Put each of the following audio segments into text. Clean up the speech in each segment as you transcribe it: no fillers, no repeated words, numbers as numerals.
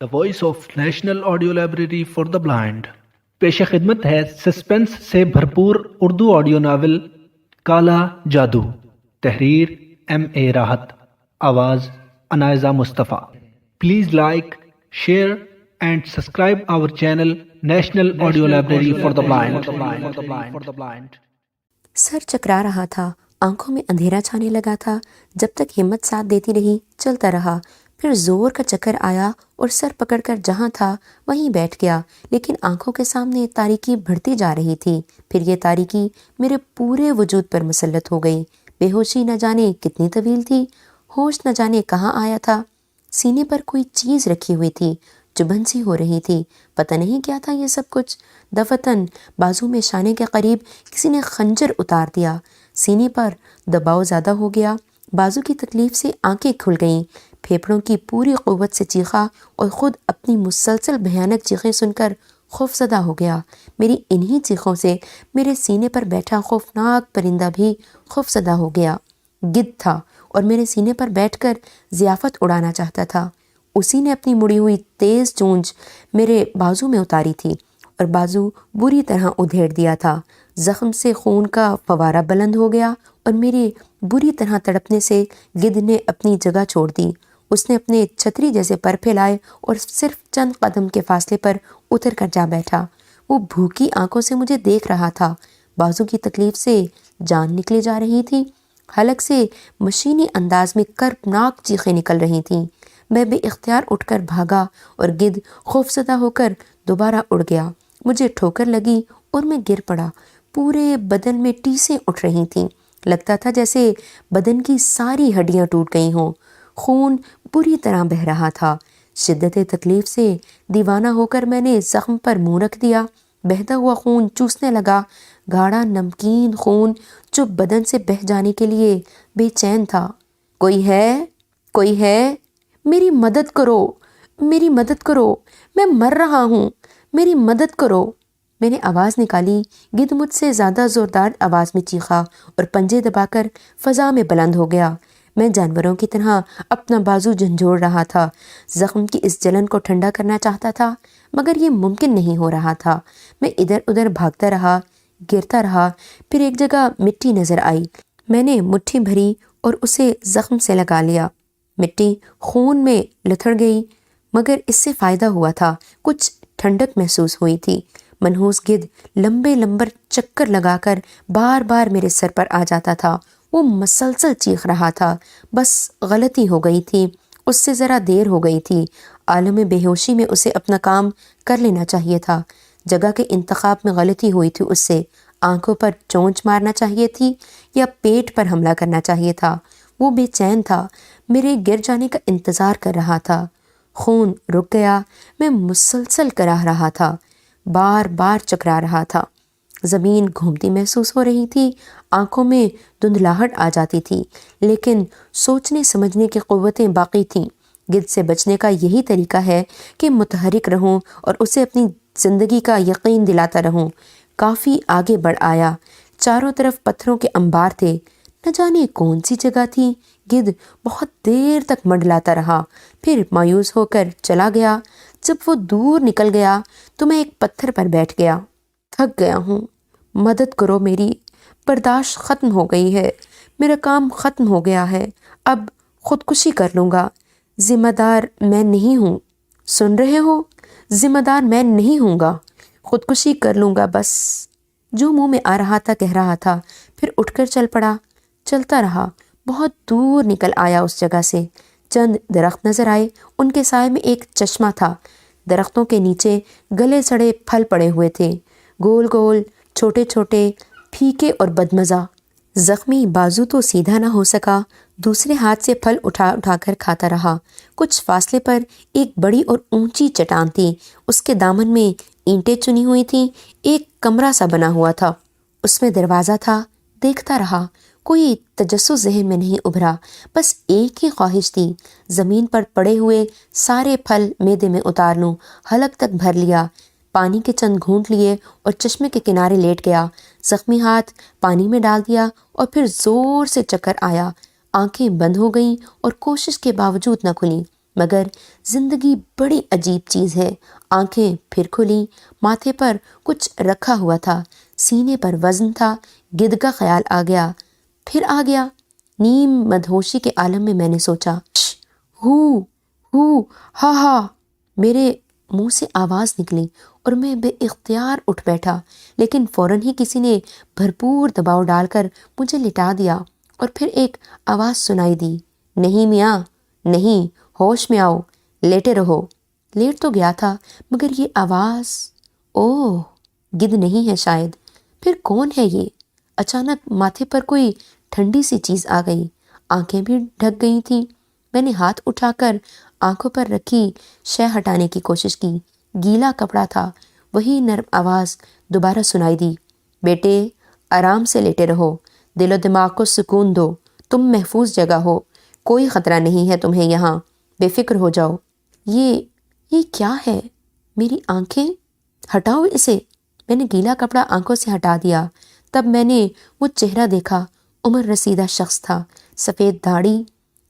The voice of National Audio Library for the Blind پیش خدمت ہے سسپنس سے بھرپور اردو آڈیو ناول کالا جادو، تحریر اے راحت، آواز Anaiza Mustafa. Please like, share and subscribe our channel national audio library for the blind. سر چکرا رہا تھا، آنکھوں میں اندھیرا چھانے لگا تھا۔ جب تک ہمت ساتھ دیتی رہی چلتا رہا، پھر زور کا چکر آیا اور سر پکڑ کر جہاں تھا وہیں بیٹھ گیا، لیکن آنکھوں کے سامنے تاریکی بڑھتی جا رہی تھی۔ پھر یہ تاریکی میرے پورے وجود پر مسلط ہو گئی۔ بے ہوشی نہ جانے کتنی طویل تھی، ہوش نہ جانے کہاں آیا تھا۔ سینے پر کوئی چیز رکھی ہوئی تھی، چبھن سی ہو رہی تھی، پتہ نہیں کیا تھا یہ سب کچھ۔ دفتن بازو میں شانے کے قریب کسی نے خنجر اتار دیا، سینے پر دباؤ زیادہ ہو گیا، بازو کی تکلیف سے آنکھیں کھل گئیں، پھیپھڑوں کی پوری قوت سے چیخا اور خود اپنی مسلسل بھیانک چیخیں سن کر خوفزدہ ہو گیا۔ میری انہی چیخوں سے میرے سینے پر بیٹھا خوفناک پرندہ بھی خوفزدہ ہو گیا۔ گدھ تھا اور میرے سینے پر بیٹھ کر ضیافت اڑانا چاہتا تھا۔ اسی نے اپنی مڑی ہوئی تیز چونچ میرے بازو میں اتاری تھی اور بازو بری طرح ادھیڑ دیا تھا۔ زخم سے خون کا فوارہ بلند ہو گیا اور میرے بری طرح تڑپنے سے گدھ نے اپنی جگہ چھوڑ دی۔ اس نے اپنے چھتری جیسے پر پھیلائے اور صرف چند قدم کے فاصلے پر اتر کر جا بیٹھا۔ وہ بھوکی آنکھوں سے مجھے دیکھ رہا تھا۔ بازو کی تکلیف سے جان نکلی جا رہی تھی، حلق سے مشینی انداز میں کربناک چیخیں نکل رہی تھیں۔ میں بے اختیار اٹھ کر بھاگا اور گدھ خوفزدہ ہو کر دوبارہ اڑ گیا۔ مجھے ٹھوکر لگی اور میں گر پڑا۔ پورے بدن میں ٹیسیں اٹھ رہی تھیں، لگتا تھا جیسے بدن کی ساری ہڈیاں ٹوٹ گئی ہوں۔ خون بری طرح بہہ رہا تھا۔ شدت تکلیف سے دیوانہ ہو کر میں نے زخم پر منہ رکھ دیا۔ بہتا ہوا خون چوسنے لگا، گاڑھا نمکین خون جو بدن سے بہہ جانے کے لیے بے چین تھا۔ کوئی ہے؟ کوئی ہے؟ میری مدد کرو، میری مدد کرو، میں مر رہا ہوں، میری مدد کرو۔ میں نے آواز نکالی۔ گدھ مجھ سے زیادہ زوردار آواز میں چیخا اور پنجے دبا کر فضا میں بلند ہو گیا۔ میں جانوروں کی طرح اپنا بازو جھنجھوڑ رہا تھا، زخم کی اس جلن کو ٹھنڈا کرنا چاہتا تھا، مگر یہ ممکن نہیں ہو رہا تھا۔ میں ادھر ادھر بھاگتا رہا، گرتا رہا، پھر ایک جگہ مٹی نظر آئی۔ میں نے مٹھی بھری اور اسے زخم سے لگا لیا۔ مٹی خون میں لتھڑ گئی، مگر اس سے فائدہ ہوا تھا، کچھ ٹھنڈک محسوس ہوئی تھی۔ منحوس گدھ لمبے لمبر چکر لگا کر بار بار میرے سر پر آ جاتا تھا۔ وہ مسلسل چیخ رہا تھا، بس غلطی ہو گئی تھی، اس سے ذرا دیر ہو گئی تھی۔ عالم بے ہوشی میں اسے اپنا کام کر لینا چاہیے تھا۔ جگہ کے انتخاب میں غلطی ہوئی تھی اس سے۔ آنکھوں پر چونچ مارنا چاہیے تھی یا پیٹ پر حملہ کرنا چاہیے تھا۔ وہ بے چین تھا، میرے گر جانے کا انتظار کر رہا تھا۔ خون رک گیا، میں مسلسل کراہ رہا تھا، بار بار چکرا رہا تھا۔ زمین گھومتی محسوس ہو رہی تھی، آنکھوں میں دھندلاہٹ آ جاتی تھی، لیکن سوچنے سمجھنے کی قوتیں باقی تھیں۔ گدھ سے بچنے کا یہی طریقہ ہے کہ متحرک رہوں اور اسے اپنی زندگی کا یقین دلاتا رہوں۔ کافی آگے بڑھ آیا، چاروں طرف پتھروں کے انبار تھے، نہ جانے کون سی جگہ تھی۔ گدھ بہت دیر تک منڈلاتا رہا، پھر مایوس ہو کر چلا گیا۔ جب وہ دور نکل گیا تو میں ایک پتھر پر بیٹھ گیا۔ تھک گیا ہوں، مدد کرو میری، برداشت ختم ہو گئی ہے، میرا کام ختم ہو گیا ہے، اب خودکشی کر لوں گا۔ ذمہ دار میں نہیں ہوں، سن رہے ہو؟ ذمہ دار میں نہیں ہوں گا، خودکشی کر لوں گا بس۔ جو منہ میں آ رہا تھا کہہ رہا تھا، پھر اٹھ کر چل پڑا۔ چلتا رہا، بہت دور نکل آیا اس جگہ سے۔ چند درخت نظر آئے، ان کے سائے میں ایک چشمہ تھا۔ درختوں کے نیچے گلے سڑے پھل پڑے ہوئے تھے، گول گول، چھوٹے چھوٹے، پھیکے اور بدمزہ۔ زخمی بازو تو سیدھا نہ ہو سکا، دوسرے ہاتھ سے پھل اٹھا اٹھا کر کھاتا رہا۔ کچھ فاصلے پر ایک بڑی اور اونچی چٹان تھی، اس کے دامن میں اینٹیں چنی ہوئی تھیں، ایک کمرہ سا بنا ہوا تھا، اس میں دروازہ تھا۔ دیکھتا رہا، کوئی تجسس ذہن میں نہیں ابھرا، بس ایک ہی خواہش تھی، زمین پر پڑے ہوئے سارے پھل معدے میں اتار لوں۔ حلق تک بھر لیا، پانی کے چند گھونٹ لیے اور چشمے کے کنارے لیٹ گیا۔ زخمی ہاتھ پانی میں ڈال دیا اور پھر زور سے چکر آیا۔ آنکھیں بند ہو گئیں اور کوشش کے باوجود نہ کھلیں۔ مگر زندگی بڑی عجیب چیز ہے۔ آنکھیں پھر کھلیں، ماتھے پر کچھ رکھا ہوا تھا، سینے پر وزن تھا، گدھ کا خیال آ گیا، پھر آ گیا۔ نیم مدہوشی کے عالم میں میں نے سوچا، ہو ہا ہا، میرے منہ سے آواز نکلی اور میں بے اختیار اٹھ بیٹھا، لیکن فوراً ہی کسی نے بھرپور دباؤ ڈال کر مجھے لٹا دیا اور پھر ایک آواز سنائی دی، نہیں میاں نہیں، ہوش میں آؤ، لیٹے رہو۔ لیٹ تو گیا تھا مگر یہ آواز، اوہ گدھ نہیں ہے شاید، پھر کون ہے یہ؟ اچانک ماتھے پر کوئی ٹھنڈی سی چیز آ گئی، آنکھیں بھی ڈھک گئی تھیں۔ میں نے ہاتھ اٹھا کر آنکھوں پر رکھی شے ہٹانے کی کوشش کی، گیلا کپڑا تھا۔ وہی نرم آواز دوبارہ سنائی دی، بیٹے آرام سے لیٹے رہو، دل و دماغ کو سکون دو، تم محفوظ جگہ ہو، کوئی خطرہ نہیں ہے تمہیں یہاں، بے فکر ہو جاؤ۔ یہ کیا ہے؟ میری آنکھیں، ہٹاؤ اسے۔ میں نے گیلا کپڑا آنکھوں سے ہٹا دیا، تب میں نے وہ چہرہ دیکھا۔ عمر رسیدہ شخص تھا، سفید داڑھی،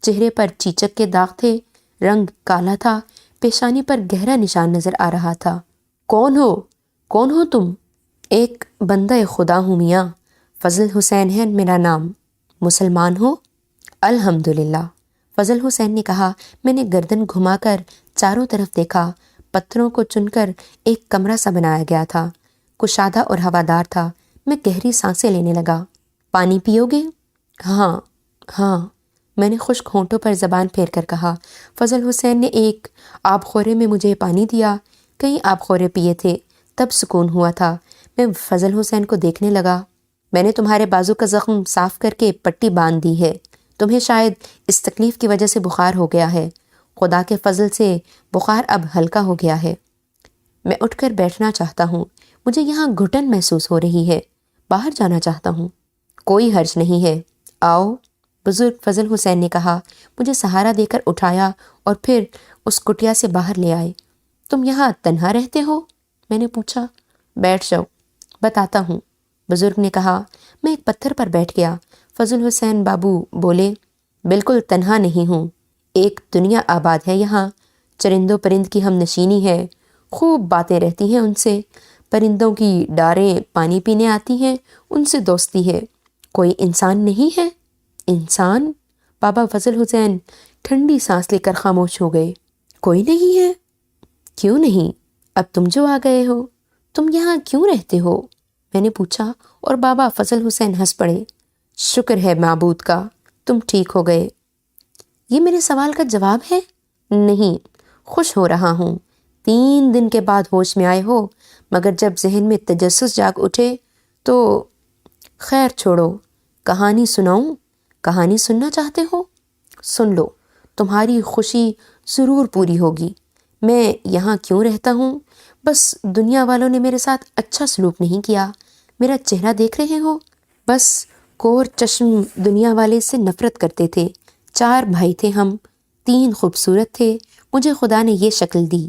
چہرے پر چیچک کے داغ تھے، رنگ کالا تھا، پیشانی پر گہرا نشان نظر آ رہا تھا۔ کون ہو تم؟ ایک بندہ خدا ہوں میاں، فضل حسین ہے میرا نام۔ مسلمان ہو؟ الحمدللہ، فضل حسین نے کہا۔ میں نے گردن گھما کر چاروں طرف دیکھا، پتھروں کو چن کر ایک کمرہ سا بنایا گیا تھا، کشادہ اور ہوادار تھا۔ میں گہری سانسیں لینے لگا۔ پانی پیو گے؟ ہاں، میں نے خشک ہونٹوں پر زبان پھیر کر کہا۔ فضل حسین نے ایک آب خورے میں مجھے پانی دیا، کئی آب خورے پیے تھے، تب سکون ہوا تھا۔ میں فضل حسین کو دیکھنے لگا۔ میں نے تمہارے بازو کا زخم صاف کر کے پٹی باندھ دی ہے، تمہیں شاید اس تکلیف کی وجہ سے بخار ہو گیا ہے، خدا کے فضل سے بخار اب ہلکا ہو گیا ہے۔ میں اٹھ کر بیٹھنا چاہتا ہوں، مجھے یہاں گھٹن محسوس ہو رہی ہے، باہر جانا چاہتا ہوں۔ کوئی حرج نہیں ہے، آؤ، بزرگ فضل حسین نے کہا، مجھے سہارا دے کر اٹھایا اور پھر اس کٹیا سے باہر لے آئے۔ تم یہاں تنہا رہتے ہو؟ میں نے پوچھا۔ بیٹھ جاؤ، بتاتا ہوں، بزرگ نے کہا۔ میں ایک پتھر پر بیٹھ گیا۔ فضل حسین بابو بولے، بالکل تنہا نہیں ہوں، ایک دنیا آباد ہے یہاں، چرندوں پرند کی ہم نشینی ہے، خوب باتیں رہتی ہیں ان سے، پرندوں کی ڈاریں پانی پینے آتی ہیں، ان سے دوستی ہے۔ کوئی انسان نہیں ہے؟ انسان؟ بابا فضل حسین ٹھنڈی سانس لے کر خاموش ہو گئے۔ کوئی نہیں ہے؟ کیوں نہیں؟ اب تم جو آ گئے ہو، تم یہاں کیوں رہتے ہو؟ میں نے پوچھا اور بابا فضل حسین ہنس پڑے۔ شکر ہے معبود کا، تم ٹھیک ہو گئے۔ یہ میرے سوال کا جواب ہے؟ نہیں، خوش ہو رہا ہوں، 3 دن کے بعد ہوش میں آئے ہو، مگر جب ذہن میں تجسس جاگ اٹھے تو خیر چھوڑو، کہانی سناؤں؟ کہانی سننا چاہتے ہو؟ سن لو، تمہاری خوشی ضرور پوری ہوگی۔ میں یہاں کیوں رہتا ہوں؟ بس دنیا والوں نے میرے ساتھ اچھا سلوک نہیں کیا۔ میرا چہرہ دیکھ رہے ہو؟ بس کور چشم دنیا والے سے نفرت کرتے تھے۔ 4 بھائی تھے ہم، 3 خوبصورت تھے، مجھے خدا نے یہ شکل دی۔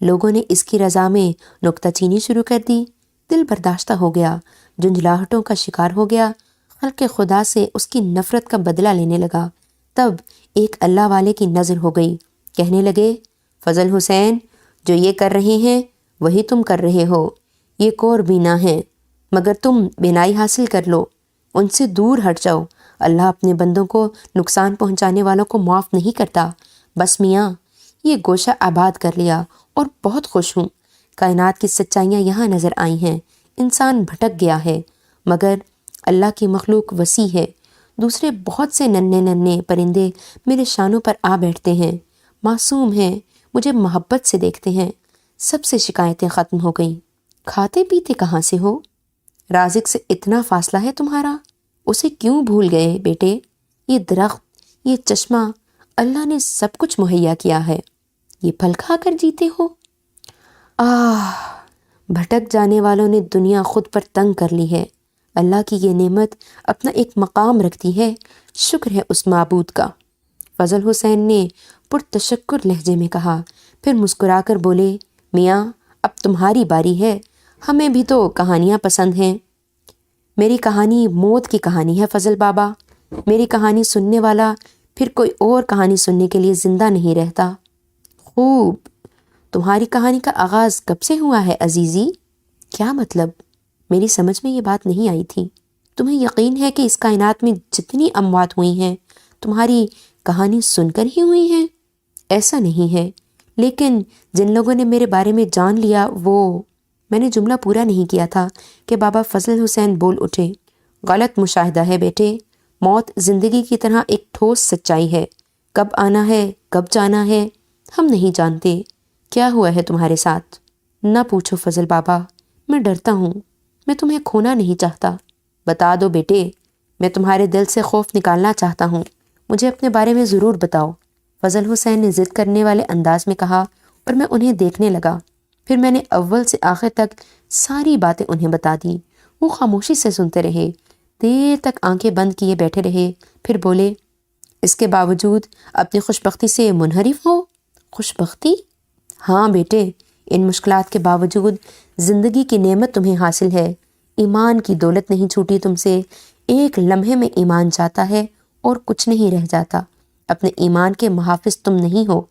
لوگوں نے اس کی رضا میں نکتہ چینی شروع کر دی، دل برداشتہ ہو گیا، جھنجھلاہٹوں کا شکار ہو گیا، خلق خدا سے اس کی نفرت کا بدلہ لینے لگا۔ تب ایک اللہ والے کی نظر ہو گئی، کہنے لگے، فضل حسین، جو یہ کر رہے ہیں وہی تم کر رہے ہو، یہ کور بینا ہیں، مگر تم بینائی حاصل کر لو، ان سے دور ہٹ جاؤ، اللہ اپنے بندوں کو نقصان پہنچانے والوں کو معاف نہیں کرتا۔ بس میاں، یہ گوشہ آباد کر لیا اور بہت خوش ہوں، کائنات کی سچائیاں یہاں نظر آئی ہیں، انسان بھٹک گیا ہے مگر اللہ کی مخلوق وسیع ہے، دوسرے بہت سے ننھے پرندے میرے شانوں پر آ بیٹھتے ہیں، معصوم ہیں، مجھے محبت سے دیکھتے ہیں، سب سے شکایتیں ختم ہو گئیں۔ کھاتے پیتے کہاں سے ہو؟ رازق سے اتنا فاصلہ ہے تمہارا، اسے کیوں بھول گئے بیٹے؟ یہ درخت، یہ چشمہ، اللہ نے سب کچھ مہیا کیا ہے، یہ پھل کھا کر جیتے ہو۔ بھٹک جانے والوں نے دنیا خود پر تنگ کر لی ہے، اللہ کی یہ نعمت اپنا ایک مقام رکھتی ہے، شکر ہے اس معبود کا۔ فضل حسین نے پرتشکر لہجے میں کہا، پھر مسکرا کر بولے، میاں اب تمہاری باری ہے، ہمیں بھی تو کہانیاں پسند ہیں۔ میری کہانی موت کی کہانی ہے فضل بابا، میری کہانی سننے والا پھر کوئی اور کہانی سننے کے لیے زندہ نہیں رہتا۔ خوب. تمہاری کہانی کا آغاز کب سے ہوا ہے عزیزی؟ کیا مطلب؟ میری سمجھ میں یہ بات نہیں آئی تھی. تمہیں یقین ہے کہ اس کائنات میں جتنی اموات ہوئی ہیں تمہاری کہانی سن کر ہی ہوئی ہیں؟ ایسا نہیں ہے، لیکن جن لوگوں نے میرے بارے میں جان لیا وہ... میں نے جملہ پورا نہیں کیا تھا کہ بابا فضل حسین بول اٹھے. غلط مشاہدہ ہے بیٹے. موت زندگی کی طرح ایک ٹھوس سچائی ہے. کب آنا ہے کب جانا ہے ہم نہیں جانتے. کیا ہوا ہے تمہارے ساتھ؟ نہ پوچھو فضل بابا، میں ڈرتا ہوں. میں تمہیں کھونا نہیں چاہتا. بتا دو بیٹے، میں تمہارے دل سے خوف نکالنا چاہتا ہوں. مجھے اپنے بارے میں ضرور بتاؤ، فضل حسین نے ضد کرنے والے انداز میں کہا اور میں انہیں دیکھنے لگا. پھر میں نے اول سے آخر تک ساری باتیں انہیں بتا دی. وہ خاموشی سے سنتے رہے، دیر تک آنکھیں بند کیے بیٹھے رہے. پھر بولے، اس کے باوجود اپنی خوش بختی سے منحرف ہو؟ خوش بختی؟ ہاں بیٹے، ان مشکلات کے باوجود زندگی کی نعمت تمہیں حاصل ہے. ایمان کی دولت نہیں چھوٹی تم سے. ایک لمحے میں ایمان جاتا ہے اور کچھ نہیں رہ جاتا. اپنے ایمان کے محافظ تم نہیں ہو.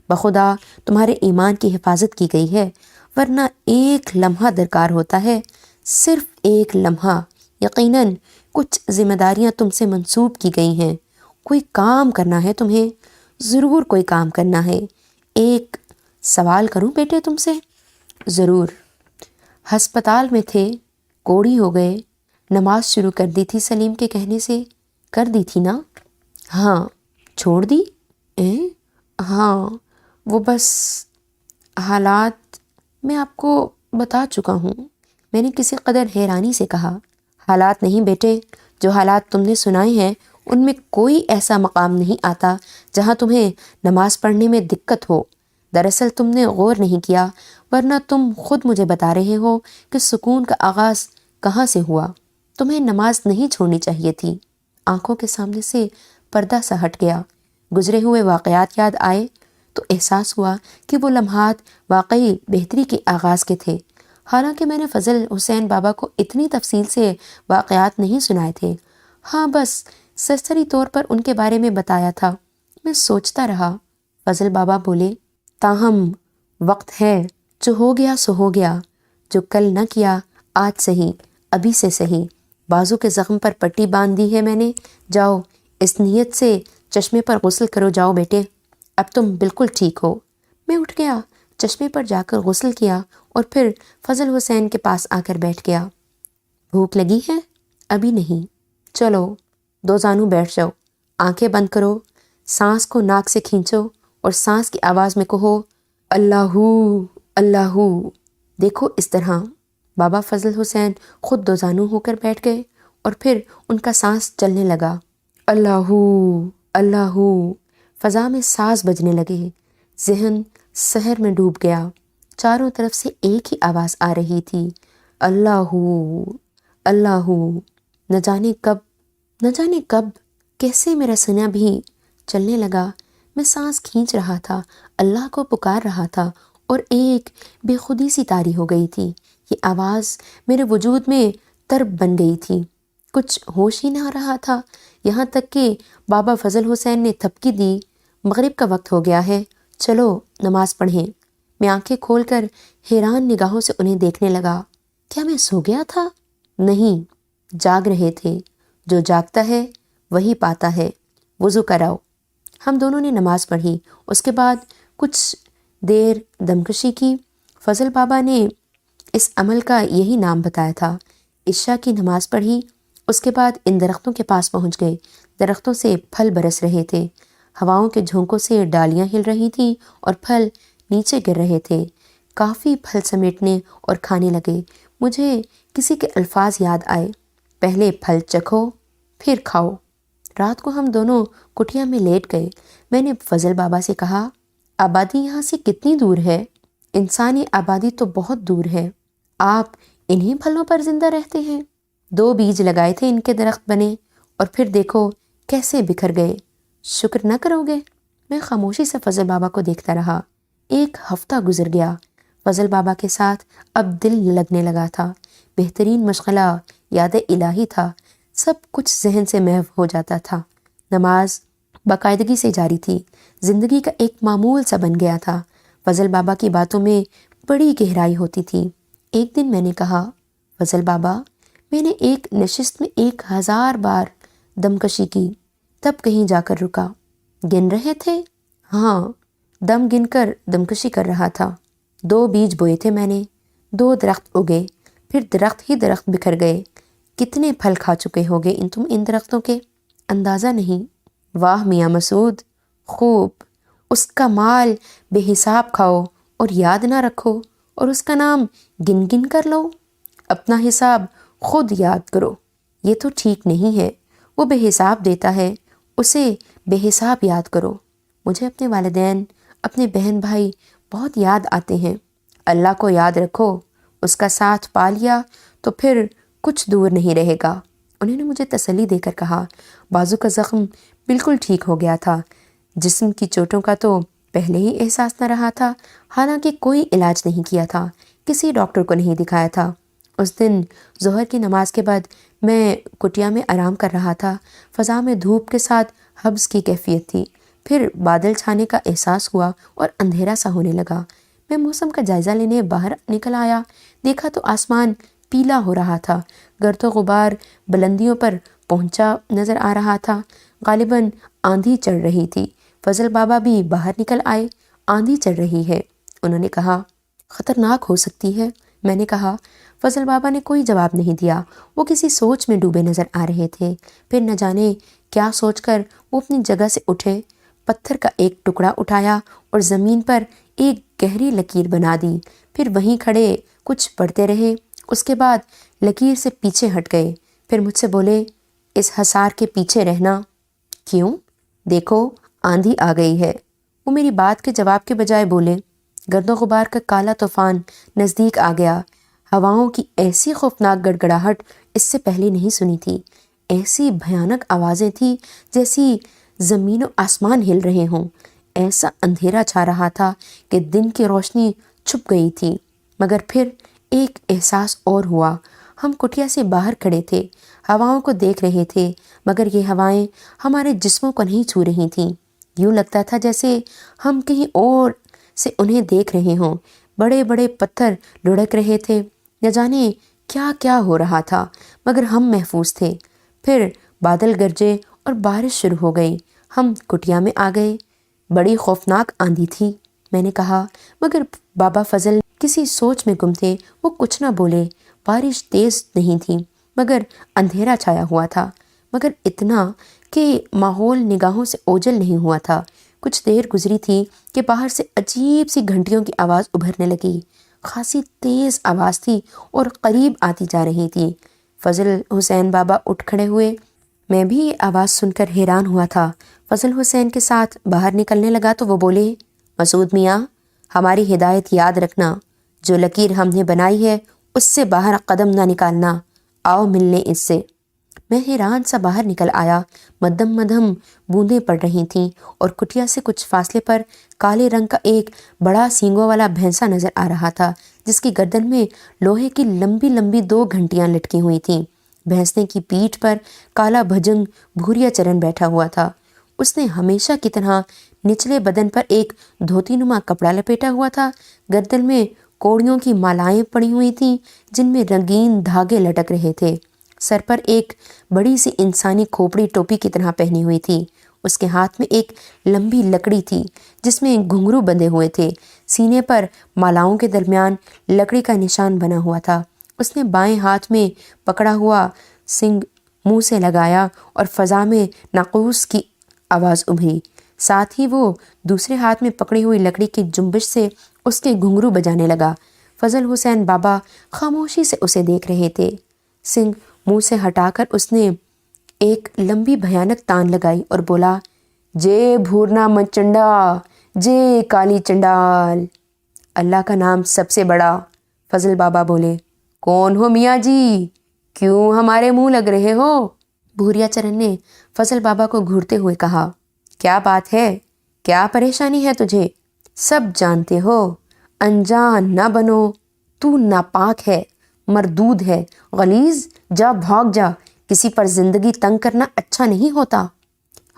بخدا تمہارے ایمان کی حفاظت کی گئی ہے، ورنہ ایک لمحہ درکار ہوتا ہے، صرف ایک لمحہ. یقیناً کچھ ذمہ داریاں تم سے منسوب کی گئی ہیں. کوئی کام کرنا ہے تمہیں، ضرور کوئی کام کرنا ہے. ایک سوال کروں بیٹے تم سے؟ ضرور. ہسپتال میں تھے، کوڑی ہو گئے، نماز شروع کر دی تھی سلیم کے کہنے سے. کر دی تھی نا؟ ہاں. چھوڑ دی؟ ہاں، وہ بس حالات... میں آپ کو بتا چکا ہوں. میں نے کسی قدر حیرانی سے کہا. حالات نہیں بیٹے، جو حالات تم نے سنائے ہیں ان میں کوئی ایسا مقام نہیں آتا جہاں تمہیں نماز پڑھنے میں دقت ہو. دراصل تم نے غور نہیں کیا، ورنہ تم خود مجھے بتا رہے ہو کہ سکون کا آغاز کہاں سے ہوا. تمہیں نماز نہیں چھوڑنی چاہیے تھی. آنکھوں کے سامنے سے پردہ سا ہٹ گیا. گزرے ہوئے واقعات یاد آئے تو احساس ہوا کہ وہ لمحات واقعی بہتری کے آغاز کے تھے. حالانکہ میں نے فضل حسین بابا کو اتنی تفصیل سے واقعات نہیں سنائے تھے. ہاں، بس سرسری طور پر ان کے بارے میں بتایا تھا. میں سوچتا رہا. فضل بابا بولے، تاہم وقت ہے، جو ہو گیا سو ہو گیا. جو کل نہ کیا آج صحیح، ابھی سے صحیح. بازو کے زخم پر پٹی باندھ دی ہے میں نے. جاؤ اس نیت سے چشمے پر غسل کرو. جاؤ بیٹے، اب تم بالکل ٹھیک ہو. میں اٹھ گیا، چشمے پر جا کر غسل کیا اور پھر فضل حسین کے پاس آ کر بیٹھ گیا. بھوک لگی ہے؟ ابھی نہیں. چلو دو زانو بیٹھ جاؤ. آنکھیں بند کرو، سانس کو ناک سے کھینچو اور سانس کی آواز میں کہو اللہ اللہ. دیکھو اس طرح. بابا فضل حسین خود دو زانو ہو کر بیٹھ گئے اور پھر ان کا سانس چلنے لگا. اللہ اللہ. فضا میں ساز بجنے لگے. ذہن سحر میں ڈوب گیا. چاروں طرف سے ایک ہی آواز آ رہی تھی، اللہ اللہ. نہ جانے کب کیسے میرا سینہ بھی چلنے لگا. میں سانس کھینچ رہا تھا، اللہ کو پکار رہا تھا اور ایک بے خودی سی طاری ہو گئی تھی. یہ آواز میرے وجود میں ترب بن گئی تھی. کچھ ہوش ہی نہ رہا تھا، یہاں تک کہ بابا فضل حسین نے تھپکی دی، مغرب کا وقت ہو گیا ہے، چلو نماز پڑھیں. میں آنکھیں کھول کر حیران نگاہوں سے انہیں دیکھنے لگا. کیا میں سو گیا تھا؟ نہیں، جاگ رہے تھے. جو جاگتا ہے وہی پاتا ہے. وضو کراؤ. ہم دونوں نے نماز پڑھی. اس کے بعد کچھ دیر دمکشی کی. فضل بابا نے اس عمل کا یہی نام بتایا تھا. عشاء کی نماز پڑھی. اس کے بعد ان درختوں کے پاس پہنچ گئے. درختوں سے پھل برس رہے تھے. ہواؤں کے جھونکوں سے ڈالیاں ہل رہی تھیں اور پھل نیچے گر رہے تھے. کافی پھل سمیٹنے اور کھانے لگے. مجھے کسی کے الفاظ یاد آئے، پہلے پھل چکھو پھر کھاؤ. رات کو ہم دونوں کٹیا میں لیٹ گئے. میں نے فضل بابا سے کہا، آبادی یہاں سے کتنی دور ہے؟ انسانی آبادی تو بہت دور ہے. آپ انہی پھلوں پر زندہ رہتے ہیں؟ 2 بیج لگائے تھے ان کے درخت بنے اور پھر دیکھو کیسے بکھر گئے. شکر نہ کرو گے؟ میں خاموشی سے فضل بابا کو دیکھتا رہا. 1 ہفتہ گزر گیا. فضل بابا کے ساتھ اب دل لگنے لگا تھا. بہترین مشغلہ یاد الہی تھا. سب کچھ ذہن سے محو ہو جاتا تھا. نماز باقاعدگی سے جاری تھی. زندگی کا ایک معمول سا بن گیا تھا. فضل بابا کی باتوں میں بڑی گہرائی ہوتی تھی۔ ایک دن میں نے کہا، فضل بابا، میں نے ایک نشست میں 1000 بار دمکشی کی، تب کہیں جا کر رکا۔ گن رہے تھے؟ ہاں، دم گن کر دمکشی کر رہا تھا۔ 2 بیج بوئے تھے میں نے، 2 درخت اگے، پھر درخت ہی درخت بکھر گئے۔ کتنے پھل کھا چکے ہوگے تم ان درختوں کے، اندازہ نہیں۔ واہ میاں مسعود، خوب، اس کا مال بے حساب کھاؤ اور یاد نہ رکھو، اور اس کا نام گن گن کر لو۔ اپنا حساب خود یاد کرو، یہ تو ٹھیک نہیں ہے۔ وہ بے حساب دیتا ہے، اسے بے حساب یاد کرو۔ مجھے اپنے والدین، اپنے بہن بھائی بہت یاد آتے ہیں۔ اللہ کو یاد رکھو، اس کا ساتھ پا لیا تو پھر کچھ دور نہیں رہے گا۔ انہوں نے مجھے تسلی دے کر کہا، بازو کا زخم بالکل ٹھیک ہو گیا تھا، جسم کی چوٹوں کا تو پہلے ہی احساس نہ رہا تھا، حالانکہ کوئی علاج نہیں کیا تھا، کسی ڈاکٹر کو نہیں دکھایا تھا۔ اس دن ظہر کی نماز کے بعد میں کٹیا میں آرام کر رہا تھا۔ فضا میں دھوپ کے ساتھ حبس کی کیفیت تھی۔ پھر بادل چھانے کا احساس ہوا اور اندھیرا سا ہونے لگا۔ میں موسم کا جائزہ لینے باہر نکل آیا، دیکھا تو آسمان پیلا ہو رہا تھا، گرد و غبار بلندیوں پر پہنچا نظر آ رہا تھا۔ غالباً آندھی چڑھ رہی تھی۔ فضل بابا بھی باہر نکل آئے۔ آندھی چڑھ رہی ہے، انہوں نے کہا، خطرناک ہو سکتی ہے۔ میں نے کہا۔ فضل بابا نے کوئی جواب نہیں دیا، وہ کسی سوچ میں ڈوبے نظر آ رہے تھے۔ پھر نہ جانے کیا سوچ کر وہ اپنی جگہ سے اٹھے، پتھر کا ایک ٹکڑا اٹھایا اور زمین پر ایک گہری لکیر بنا دی۔ پھر وہیں کھڑے کچھ پڑھتے رہے، اس کے بعد لکیر سے پیچھے ہٹ گئے۔ پھر مجھ سے بولے، اس حصار کے پیچھے رہنا۔ کیوں؟ دیکھو آندھی آ گئی ہے۔ وہ میری بات کے جواب کے بجائے بولے، گرد و غبار کا کالا طوفان نزدیک آ گیا۔ ہواؤں کی ایسی خوفناک گڑگڑاہٹ اس سے پہلے نہیں سنی تھی۔ ایسی بھیانک آوازیں تھیں جیسی زمین و آسمان ہل رہے ہوں۔ ایسا اندھیرا چھا رہا تھا کہ دن کی روشنی چھپ گئی تھی۔ مگر پھر ایک احساس اور ہوا۔ ہم کٹیا سے باہر کھڑے تھے، ہواؤں کو دیکھ رہے تھے، مگر یہ ہوائیں ہمارے جسموں کو نہیں چھو رہی تھیں۔ یوں لگتا تھا جیسے ہم کہیں اور سے انہیں دیکھ رہے ہوں۔ بڑے بڑے پتھر لڑک رہے تھے، نہ جانے کیا کیا ہو رہا تھا، مگر ہم محفوظ تھے۔ پھر بادل گرجے اور بارش شروع ہو گئی۔ ہم کٹیا میں آ گئے۔ بڑی خوفناک آندھی تھی، میں نے کہا، مگر بابا فضل کسی سوچ میں گم تھے، وہ کچھ نہ بولے۔ بارش تیز نہیں تھی، مگر اندھیرا چھایا ہوا تھا، مگر اتنا کہ ماحول نگاہوں سے اوجھل نہیں ہوا تھا۔ کچھ دیر گزری تھی کہ باہر سے عجیب سی گھنٹیوں کی آواز ابھرنے لگی۔ خاصی تیز آواز تھی اور قریب آتی جا رہی تھی۔ فضل حسین بابا اٹھ کھڑے ہوئے۔ میں بھی یہ آواز سن کر حیران ہوا تھا۔ فضل حسین کے ساتھ باہر نکلنے لگا تو وہ بولے، مسعود میاں، ہماری ہدایت یاد رکھنا، جو لکیر ہم نے بنائی ہے اس سے باہر قدم نہ نکالنا، آؤ ملنے اس سے۔ میں حیران سا باہر نکل آیا۔ مدھم مدھم بوندیں پڑ رہی تھیں اور کٹیا سے کچھ فاصلے پر کالے رنگ کا ایک بڑا سینگوں والا بھینسا نظر آ رہا تھا، جس کی گردن میں لوہے کی لمبی لمبی 2 گھنٹیاں لٹکی ہوئی تھیں۔ بھینسنے کی پیٹھ پر کالا بھجنگ بھوریا چرن بیٹھا ہوا تھا۔ اس نے ہمیشہ کی طرح نچلے بدن پر ایک دھوتی نما کپڑا لپیٹا ہوا تھا۔ گردن میں کوڑیوں کی مالائیں پڑی ہوئی تھیں جن میں رنگین دھاگے لٹک رہے تھے۔ سر پر ایک بڑی سی انسانی کھوپڑی ٹوپی کی طرح پہنی ہوئی تھی۔ اس کے ہاتھ میں ایک لمبی لکڑی تھی جس میں گھنگرو بندھے ہوئے تھے۔ سینے پر مالاؤں کے درمیان لکڑی کا نشان بنا ہوا تھا۔ اس نے بائیں ہاتھ میں پکڑا ہوا سنگ منہ سے لگایا اور فضا میں ناقوس کی آواز ابھری۔ ساتھ ہی وہ دوسرے ہاتھ میں پکڑی ہوئی لکڑی کی جنبش سے اس کے گھنگرو بجانے لگا۔ فضل حسین بابا خاموشی سے اسے دیکھ رہے تھے۔ سنگ منہ سے ہٹا کر اس نے ایک لمبی بھیانک تان لگائی اور بولا، جے بھورنا منچنڈا، جے کالی چنڈال۔ اللہ کا نام سب سے بڑا۔ فضل بابا بولے، کون ہو میاں جی؟ کیوں ہمارے منہ لگ رہے ہو؟ بھوریا چرن نے فضل بابا کو گھورتے ہوئے کہا، کیا بات ہے؟ کیا پریشانی ہے تجھے؟ سب جانتے ہو، انجان نہ بنو، تو ناپاک ہے، مردود ہے، غلیظ، جا بھاگ جا، کسی پر زندگی تنگ کرنا اچھا نہیں ہوتا۔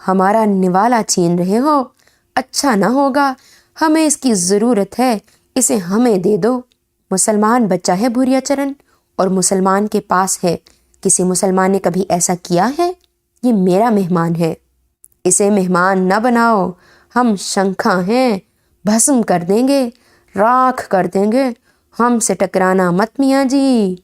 ہمارا نوالا چھین رہے ہو، اچھا نہ ہوگا، ہمیں اس کی ضرورت ہے، اسے ہمیں دے دو۔ مسلمان بچہ ہے بھوریا چرن، اور مسلمان کے پاس ہے۔ کسی مسلمان نے کبھی ایسا کیا ہے؟ یہ میرا مہمان ہے، اسے مہمان نہ بناؤ، ہم شنکھا ہیں، بھسم کر دیں گے، راکھ کر دیں گے، ہم سے ٹکرانا مت میاں جی۔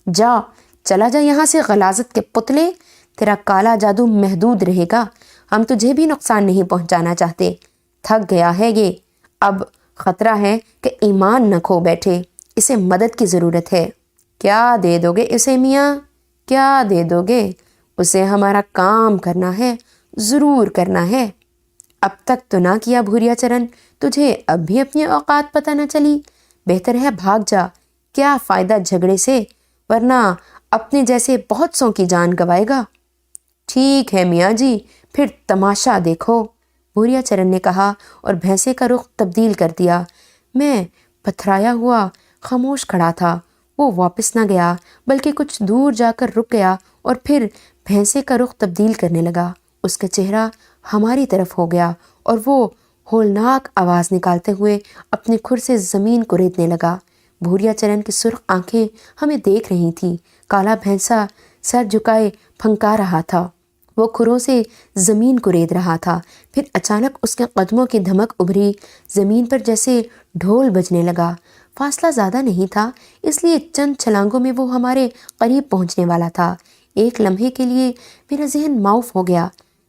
جا، چلا جا یہاں سے غلاظت کے پتلے، تیرا کالا جادو محدود رہے گا، ہم تجھے بھی نقصان نہیں پہنچانا چاہتے۔ تھک گیا ہے یہ، اب خطرہ ہے کہ ایمان نہ کھو بیٹھے، اسے مدد کی ضرورت ہے۔ کیا دے دو گے اسے میاں، کیا دے دو گے؟ اسے ہمارا کام کرنا ہے، ضرور کرنا ہے۔ اب تک تو نہ کیا بھوریا چرن، تجھے اب بھی اپنی اوقات پتہ نہ چلی؟ بہتر ہے بھاگ جا، کیا فائدہ جھگڑے سے، ورنہ اپنے جیسے بہت سوں کی جان گوائے گا۔ ٹھیک ہے میاں جی، پھر تماشا دیکھو، بھوریا چرن نے کہا اور بھینسے کا رخ تبدیل کر دیا۔ میں پتھرایا ہوا خاموش کھڑا تھا۔ وہ واپس نہ گیا، بلکہ کچھ دور جا کر رک گیا اور پھر بھینسے کا رخ تبدیل کرنے لگا۔ اس کا چہرہ ہماری طرف ہو گیا اور وہ ہولناک آواز نکالتے ہوئے اپنے کھر سے زمین کو ریتنے لگا۔ بھوریا چرن کی سرخ آنکھیں ہمیں دیکھ رہی تھیں۔ کالا بھینسا سر جھکائے پھنکا رہا تھا، وہ کھروں سے زمین کو رید رہا تھا۔ پھر اچانک اس کے قدموں کی دھمک ابھری، زمین پر جیسے ڈھول بجنے لگا۔ فاصلہ زیادہ نہیں تھا، اس لیے چند چھلانگوں میں وہ ہمارے قریب پہنچنے والا تھا۔ ایک لمحے کے لیے میرا ذہن معاف ہو گیا۔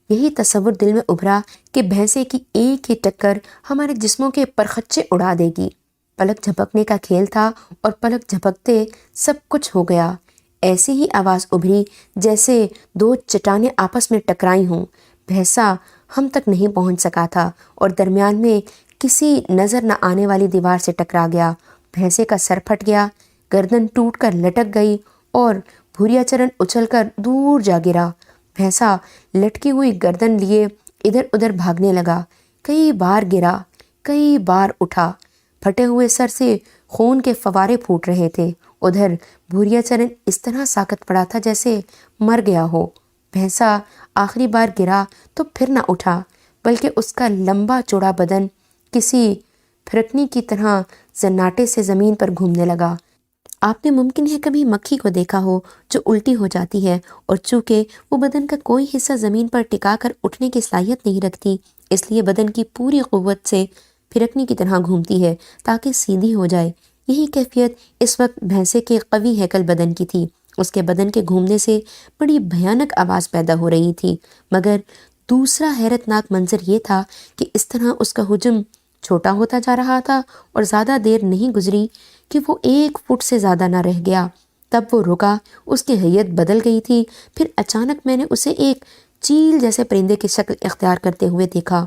یہی تصور دل میں ابھرا کہ بھینسے کی ایک ہی ٹکر ہمارے جسموں کے پرخچے اڑا دے گی۔ پلک جھپکنے کا کھیل تھا اور پلک جھپکتے سب کچھ ہو گیا۔ ایسی ہی آواز ابھری جیسے دو چٹانیں آپس میں ٹکرائی ہوں۔ بھینسا ہم تک نہیں پہنچ سکا تھا اور درمیان میں کسی نظر نہ آنے والی دیوار سے ٹکرا گیا۔ بھینسے کا سر پھٹ گیا، گردن ٹوٹ کر لٹک گئی اور بھوریا چرن اچھل کر دور جا گرا۔ بھینسا لٹکی ہوئی گردن لیے ادھر ادھر بھاگنے لگا، کئی بار گرا، کئی بار اٹھا۔ پھٹے ہوئے سر سے خون کے فوارے پھوٹ رہے تھے۔ ادھر بھوریا چرن اس طرح ساکت پڑا تھا جیسے مر گیا ہو۔ بھینسا آخری بار گرا تو پھر نہ اٹھا، بلکہ اس کا لمبا چوڑا بدن کسی پھرکنی کی طرح زناٹے سے زمین پر گھومنے لگا۔ آپ نے ممکن ہے کبھی مکھی کو دیکھا ہو جو الٹی ہو جاتی ہے، اور چونکہ وہ بدن کا کوئی حصہ زمین پر ٹکا کر اٹھنے کی صلاحیت نہیں رکھتی، اس لیے بدن کی پوری قوت سے پھرکنی کی طرح گھومتی ہے تاکہ سیدھی ہو جائے۔ یہی کیفیت اس وقت بھینسے کے قوی ہیکل بدن کی تھی۔ اس کے بدن کے گھومنے سے بڑی بھیانک آواز پیدا ہو رہی تھی، مگر دوسرا حیرت ناک منظر یہ تھا کہ اس طرح اس کا حجم چھوٹا ہوتا جا رہا تھا اور زیادہ دیر نہیں گزری کہ وہ 1 فٹ سے زیادہ نہ رہ گیا۔ تب وہ رکا، اس کی حیت بدل گئی تھی۔ پھر اچانک میں نے اسے ایک چیل جیسے پرندے کی شکل اختیار کرتے ہوئے دیکھا۔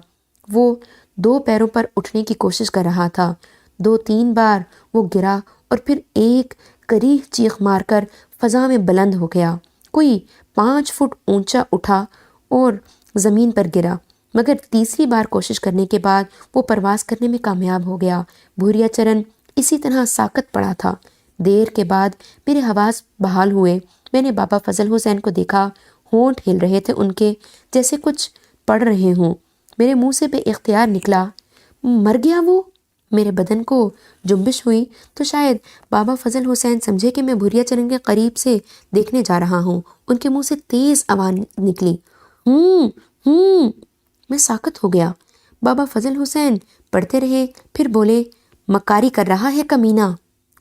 وہ 2 پیروں پر اٹھنے کی کوشش کر رہا تھا۔ 2-3 بار وہ گرا اور پھر ایک کریہ چیخ مار کر فضا میں بلند ہو گیا۔ کوئی 5 فٹ اونچا اٹھا اور زمین پر گرا، مگر تیسری بار کوشش کرنے کے بعد وہ پرواز کرنے میں کامیاب ہو گیا۔ بھوریا چرن اسی طرح ساکت پڑا تھا۔ دیر کے بعد میرے حواس بحال ہوئے۔ میں نے بابا فضل حسین کو دیکھا، ہونٹ ہل رہے تھے ان کے، جیسے کچھ پڑھ رہے ہوں۔ میرے منہ سے بے اختیار نکلا، مر گیا وہ؟ میرے بدن کو جنبش ہوئی تو شاید بابا فضل حسین سمجھے کہ میں بھوریا چرن کے قریب سے دیکھنے جا رہا ہوں۔ ان کے منہ سے تیز آواز نکلی، میں ساکت ہو گیا۔ بابا فضل حسین پڑھتے رہے، پھر بولے، مکاری کر رہا ہے کمینہ۔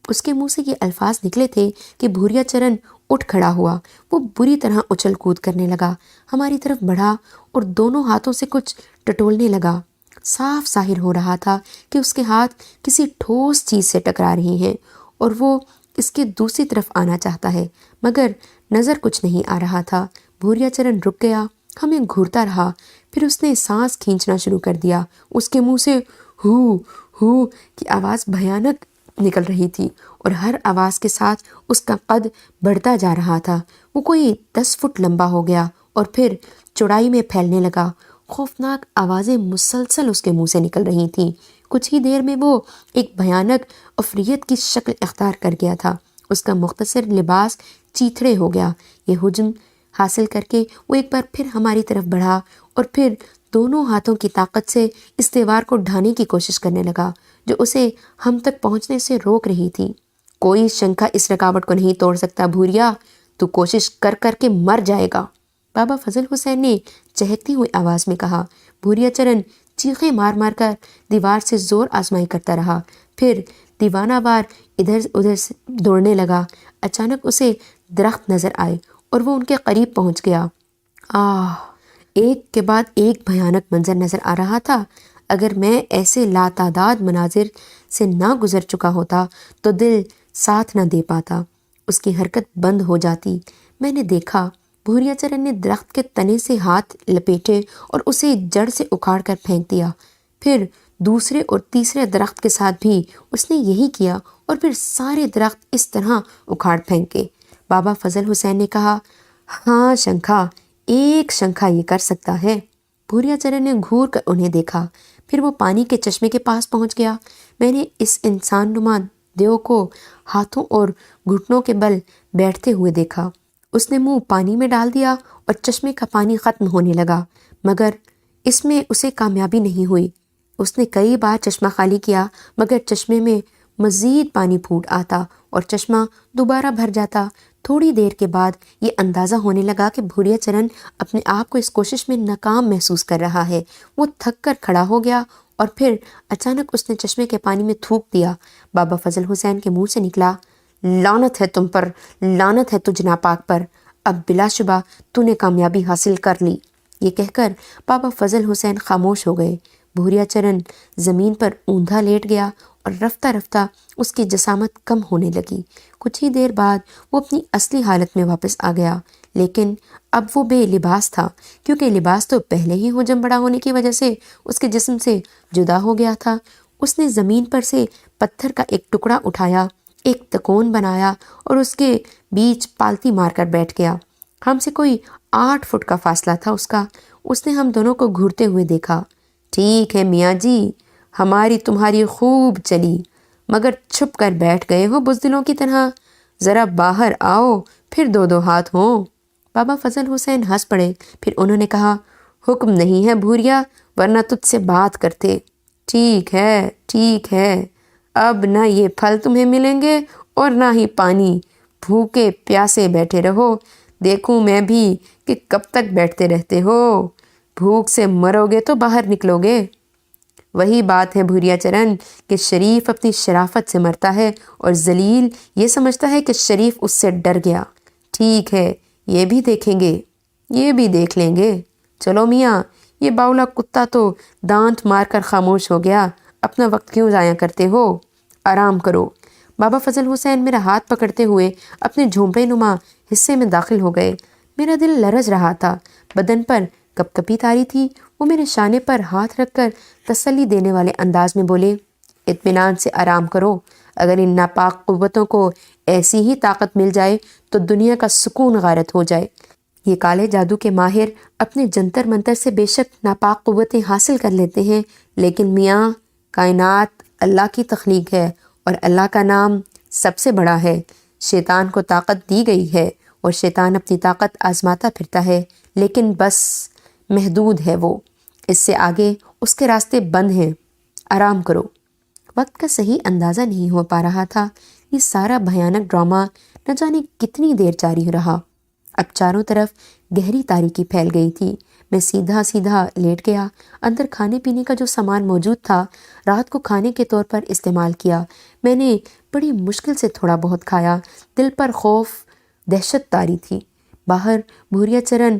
اس کے منہ سے یہ الفاظ نکلے تھے کہ بھوریا چرن اٹھ کھڑا ہوا۔ وہ بری طرح اچھل کود کرنے لگا، ہماری طرف بڑھا اور دونوں ہاتھوں سے کچھ ٹٹولنے لگا۔ صاف ظاہر ہو رہا تھا کہ اس کے ہاتھ کسی ٹھوس چیز سے ٹکرا رہے ہیں اور وہ اس کے دوسری طرف آنا چاہتا ہے، مگر نظر کچھ نہیں آ رہا تھا۔ بھوریا چرن رک گیا، ہمیں گھورتا رہا، پھر اس نے سانس کھینچنا شروع کر دیا۔ اس کے منہ سے ہو ہو کی آواز بھیانک نکل رہی تھی اور ہر آواز کے ساتھ اس کا قد بڑھتا جا رہا تھا۔ وہ کوئی 10 فٹ لمبا ہو گیا اور پھر چوڑائی میں پھیلنے لگا۔ خوفناک آوازیں مسلسل اس کے منہ سے نکل رہی تھیں۔ کچھ ہی دیر میں وہ ایک بھیانک عفریت کی شکل اختیار کر گیا تھا۔ اس کا مختصر لباس چیتھڑے ہو گیا۔ یہ حجم حاصل کر کے وہ ایک بار پھر ہماری طرف بڑھا اور پھر دونوں ہاتھوں کی طاقت سے اس دیوار کو ڈھانے کی کوشش کرنے لگا جو اسے ہم تک پہنچنے سے روک رہی تھی۔ کوئی شنکھا اس رکاوٹ کو نہیں توڑ سکتا بھوریا، تو کوشش کر کر کے مر جائے گا، بابا فضل حسین نے چہکتی ہوئی آواز میں کہا۔ بھوریا چرن چیخیں مار مار کر دیوار سے زور آزمائی کرتا رہا، پھر دیوانہ وار ادھر ادھر سے دوڑنے لگا۔ اچانک اسے درخت نظر آئے اور وہ ان کے قریب پہنچ گیا۔ ایک کے بعد ایک بھیانک منظر نظر آ رہا تھا۔ اگر میں ایسے لاتعداد مناظر سے نہ گزر چکا ہوتا تو دل ساتھ نہ دے پاتا، اس کی حرکت بند ہو جاتی۔ میں نے دیکھا بھوریا چرن نے درخت کے تنے سے ہاتھ لپیٹے اور اسے جڑ سے اکھاڑ کر پھینک دیا۔ پھر دوسرے اور تیسرے درخت کے ساتھ بھی اس نے یہی کیا اور پھر سارے درخت اس طرح اکھاڑ پھینکے۔ بابا فضل حسین نے کہا، ہاں شنکھا، ایک شنکھا یہ کر سکتا ہے۔ بھوریا چرن نے گھور کر انہیں دیکھا، پھر وہ پانی کے چشمے کے پاس پہنچ گیا۔ میں نے اس انسان نما دیو کو ہاتھوں اور گھٹنوں کے بل بیٹھتے ہوئے دیکھا۔ اس نے منہ پانی میں ڈال دیا اور چشمے کا پانی ختم ہونے لگا، مگر اس میں اسے کامیابی نہیں ہوئی۔ اس نے کئی بار چشمہ خالی کیا مگر چشمے میں مزید پانی پھوٹ آتا اور چشمہ دوبارہ بھر جاتا۔ تھوڑی دیر کے بعد یہ اندازہ ہونے لگا کہ بھوریا چرن اپنے آپ کو اس کوشش میں ناکام محسوس کر رہا ہے۔ وہ تھک کر کھڑا ہو گیا اور پھر اچانک اس نے چشمے کے پانی میں تھوک دیا۔ بابا فضل حسین کے منہ سے نکلا، لعنت ہے تم پر، لعنت ہے تجھ ناپاک پر، اب بلا شبہ تو نے کامیابی حاصل کر لی۔ یہ کہہ کر بابا فضل حسین خاموش ہو گئے۔ بھوریا چرن زمین پر اوندھا لیٹ گیا اور رفتہ رفتہ اس کی جسامت کم ہونے لگی۔ کچھ ہی دیر بعد وہ اپنی اصلی حالت میں واپس آ گیا، لیکن اب وہ بے لباس تھا، کیونکہ لباس تو پہلے ہی حجم بڑا ہونے کی وجہ سے اس کے جسم سے جدا ہو گیا تھا۔ اس نے زمین پر سے پتھر کا ایک ٹکڑا اٹھایا، ایک تکون بنایا اور اس کے بیچ پالتی مار کر بیٹھ گیا۔ ہم سے کوئی 8 فٹ کا فاصلہ تھا اس کا۔ اس نے ہم دونوں کو گھورتے ہوئے دیکھا۔ ٹھیک ہے میاں جی، ہماری تمہاری خوب چلی، مگر چھپ کر بیٹھ گئے ہو بزدلوں کی طرح، ذرا باہر آؤ پھر 2 ہاتھ ہوں۔ بابا فضل حسین ہنس پڑے، پھر انہوں نے کہا، حکم نہیں ہے بھوریا، ورنہ تجھ سے بات کرتے۔ ٹھیک ہے، اب نہ یہ پھل تمہیں ملیں گے اور نہ ہی پانی، بھوکے پیاسے بیٹھے رہو، دیکھوں میں بھی کہ کب تک بیٹھتے رہتے ہو، بھوک سے مرو گے تو باہر نکلو گے۔ وہی بات ہے بھوریا چرن کہ شریف اپنی شرافت سے مرتا ہے اور ذلیل یہ سمجھتا ہے کہ شریف اس سے ڈر گیا۔ ٹھیک ہے، یہ بھی دیکھیں گے، یہ بھی دیکھ لیں گے۔ چلو میاں، یہ باولا کتا تو دانت مار کر خاموش ہو گیا، اپنا وقت کیوں ضائع کرتے ہو، آرام کرو۔ بابا فضل حسین میرا ہاتھ پکڑتے ہوئے اپنے جھونپڑے نما حصے میں داخل ہو گئے۔ میرا دل لرز رہا تھا، بدن پر کپ کپی طاری تھی۔ وہ میرے شانے پر ہاتھ رکھ کر تسلی دینے والے انداز میں بولے، اطمینان سے آرام کرو، اگر ان ناپاک قوتوں کو ایسی ہی طاقت مل جائے تو دنیا کا سکون غارت ہو جائے۔ یہ کالے جادو کے ماہر اپنے جنتر منتر سے بے شک ناپاک قوتیں حاصل کر لیتے ہیں، لیکن میاں، کائنات اللہ کی تخلیق ہے اور اللہ کا نام سب سے بڑا ہے۔ شیطان کو طاقت دی گئی ہے اور شیطان اپنی طاقت آزماتا پھرتا ہے، لیکن بس محدود ہے وہ، اس سے آگے اس کے راستے بند ہیں۔ آرام کرو۔ وقت کا صحیح اندازہ نہیں ہو پا رہا تھا۔ یہ سارا بھیانک ڈرامہ نہ جانے کتنی دیر جاری رہا۔ اب چاروں طرف گہری تاریکی پھیل گئی تھی۔ میں سیدھا سیدھا لیٹ گیا۔ اندر کھانے پینے کا جو سامان موجود تھا، رات کو کھانے کے طور پر استعمال کیا۔ میں نے بڑی مشکل سے تھوڑا بہت کھایا۔ دل پر خوف، دہشت طاری تھی۔ باہر بھوریا چرن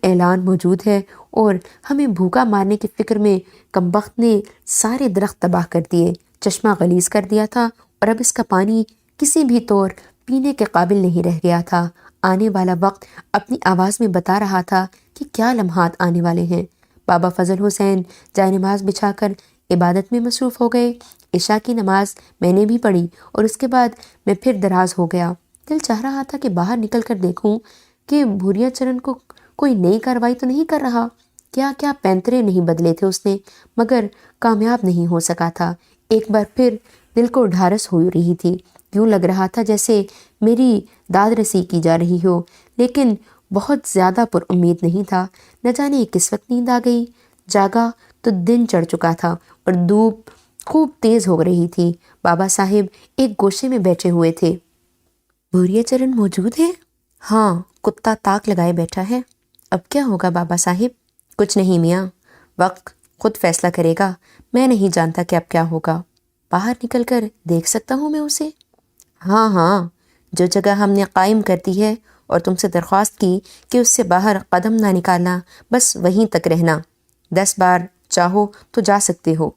اعلان موجود ہے اور ہمیں بھوکا مارنے کی فکر میں کمبخت نے سارے درخت تباہ کر دیے، چشمہ غلیظ کر دیا تھا اور اب اس کا پانی کسی بھی طور پینے کے قابل نہیں رہ گیا تھا۔ آنے والا وقت اپنی آواز میں بتا رہا تھا کہ کیا لمحات آنے والے ہیں۔ بابا فضل حسین جائے نماز بچھا کر عبادت میں مصروف ہو گئے۔ عشاء کی نماز میں نے بھی پڑھی اور اس کے بعد میں پھر دراز ہو گیا۔ دل چاہ رہا تھا کہ باہر نکل کر دیکھوں کہ بھوریا چرن کو کوئی نئی کارروائی تو نہیں کر رہا۔ کیا کیا پینترے نہیں بدلے تھے اس نے، مگر کامیاب نہیں ہو سکا تھا۔ ایک بار پھر دل کو ڈھارس ہو رہی تھی، یوں لگ رہا تھا جیسے میری داد رسی کی جا رہی ہو، لیکن بہت زیادہ پر امید نہیں تھا۔ نہ جانے کس وقت نیند آ گئی۔ جاگا تو دن چڑھ چکا تھا اور دھوپ خوب تیز ہو رہی تھی۔ بابا صاحب ایک گوشے میں بیٹھے ہوئے تھے۔ بھوریا چرن موجود ہے؟ ہاں، کتا تاک لگائے بیٹھا ہے۔ اب کیا ہوگا بابا صاحب؟ کچھ نہیں میاں، وقت خود فیصلہ کرے گا، میں نہیں جانتا کہ اب کیا ہوگا۔ باہر نکل کر دیکھ سکتا ہوں میں اسے؟ ہاں ہاں، جو جگہ ہم نے قائم کر دی ہے اور تم سے درخواست کی کہ اس سے باہر قدم نہ نکالنا، بس وہیں تک رہنا۔ 10 بار چاہو تو جا سکتے ہو۔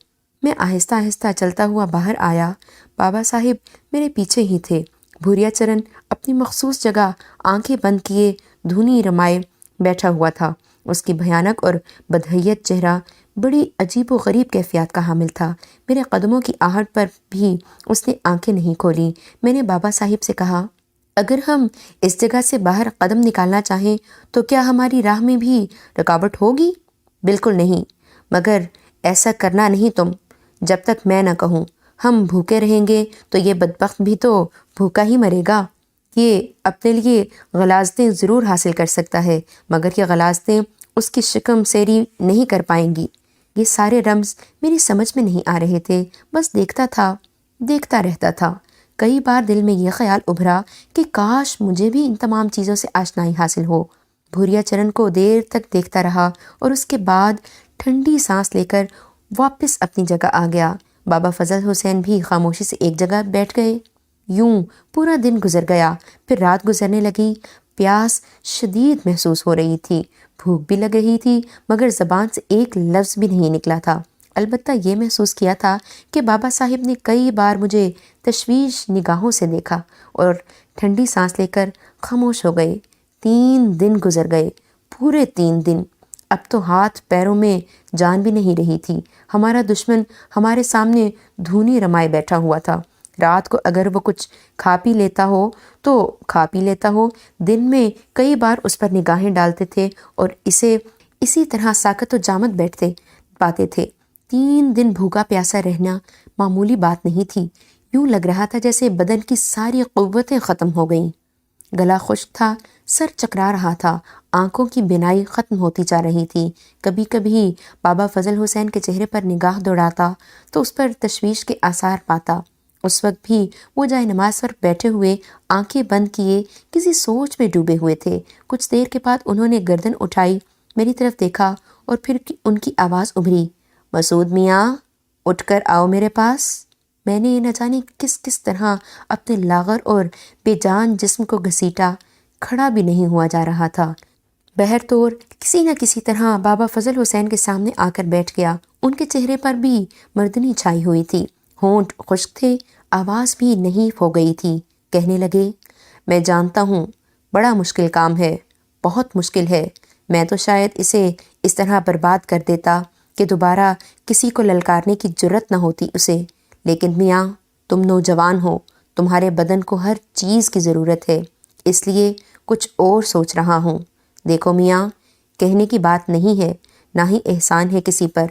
میں آہستہ آہستہ چلتا ہوا باہر آیا۔ بابا صاحب میرے پیچھے ہی تھے۔ بھوریا چرن اپنی مخصوص جگہ آنکھیں بند کیے دھونی رمائے بیٹھا ہوا تھا۔ اس کی بھیانک اور بدحیت چہرہ بڑی عجیب و غریب کیفیات کا حامل تھا۔ میرے قدموں کی آہٹ پر بھی اس نے آنکھیں نہیں کھولی۔ میں نے بابا صاحب سے کہا، اگر ہم اس جگہ سے باہر قدم نکالنا چاہیں تو کیا ہماری راہ میں بھی رکاوٹ ہوگی؟ بالکل نہیں، مگر ایسا کرنا نہیں تم، جب تک میں نہ کہوں۔ ہم بھوکے رہیں گے تو یہ بدبخت بھی تو بھوکا ہی مرے گا۔ یہ اپنے لیے غلاظتیں ضرور حاصل کر سکتا ہے، مگر یہ غلاظتیں اس کی شکم سیری نہیں کر پائیں گی۔ یہ سارے رمز میری سمجھ میں نہیں آ رہے تھے، بس دیکھتا رہتا تھا۔ کئی بار دل میں یہ خیال ابھرا کہ کاش مجھے بھی ان تمام چیزوں سے آشنائی حاصل ہو۔ بھوریا چرن کو دیر تک دیکھتا رہا اور اس کے بعد ٹھنڈی سانس لے کر واپس اپنی جگہ آ گیا۔ بابا فضل حسین بھی خاموشی سے ایک جگہ بیٹھ گئے۔ یوں پورا دن گزر گیا، پھر رات گزرنے لگی۔ پیاس شدید محسوس ہو رہی تھی، بھوک بھی لگ رہی تھی، مگر زبان سے ایک لفظ بھی نہیں نکلا تھا۔ البتہ یہ محسوس کیا تھا کہ بابا صاحب نے کئی بار مجھے تشویش نگاہوں سے دیکھا اور ٹھنڈی سانس لے کر خاموش ہو گئے۔ 3 دن گزر گئے، پورے 3 دن۔ اب تو ہاتھ پیروں میں جان بھی نہیں رہی تھی۔ ہمارا دشمن ہمارے سامنے دھونی رمائے بیٹھا ہوا تھا۔ رات کو اگر وہ کچھ کھا پی لیتا ہو، دن میں کئی بار اس پر نگاہیں ڈالتے تھے اور اسی طرح ساکت و جامت بیٹھتے پاتے تھے۔ 3 دن بھوکا پیاسا رہنا معمولی بات نہیں تھی۔ یوں لگ رہا تھا جیسے بدن کی ساری قوتیں ختم ہو گئیں۔ گلا خشک تھا، سر چکرا رہا تھا، آنکھوں کی بینائی ختم ہوتی جا رہی تھی۔ کبھی کبھی بابا فضل حسین کے چہرے پر نگاہ دوڑاتا تو اس پر تشویش کے آثار پاتا۔ اس وقت بھی وہ جائے نماز پر بیٹھے ہوئے آنکھیں بند کیے کسی سوچ میں ڈوبے ہوئے تھے۔ کچھ دیر کے بعد انہوں نے گردن اٹھائی، میری طرف دیکھا اور پھر ان کی آواز ابھری، مسعود میاں، اٹھ کر آؤ میرے پاس۔ میں نے نہ جانے کس طرح اپنے لاغر اور بے جان جسم کو گھسیٹا، کھڑا بھی نہیں ہوا جا رہا تھا۔ بہر طور کسی نہ کسی طرح بابا فضل حسین کے سامنے آ کر بیٹھ گیا۔ ان کے چہرے پر بھی مردنی چھائی ہوئی تھی، ہونٹ خشک تھے، آواز بھی نحیف ہو گئی تھی۔ کہنے لگے، میں جانتا ہوں بڑا مشکل کام ہے، بہت مشکل ہے۔ میں تو شاید اسے اس طرح برباد کر دیتا کہ دوبارہ کسی کو للکارنے کی جرت نہ ہوتی اسے، لیکن میاں تم نوجوان ہو، تمہارے بدن کو ہر چیز کی ضرورت ہے، اس لیے کچھ اور سوچ رہا ہوں۔ دیکھو میاں، کہنے کی بات نہیں ہے، نہ ہی احسان ہے کسی پر،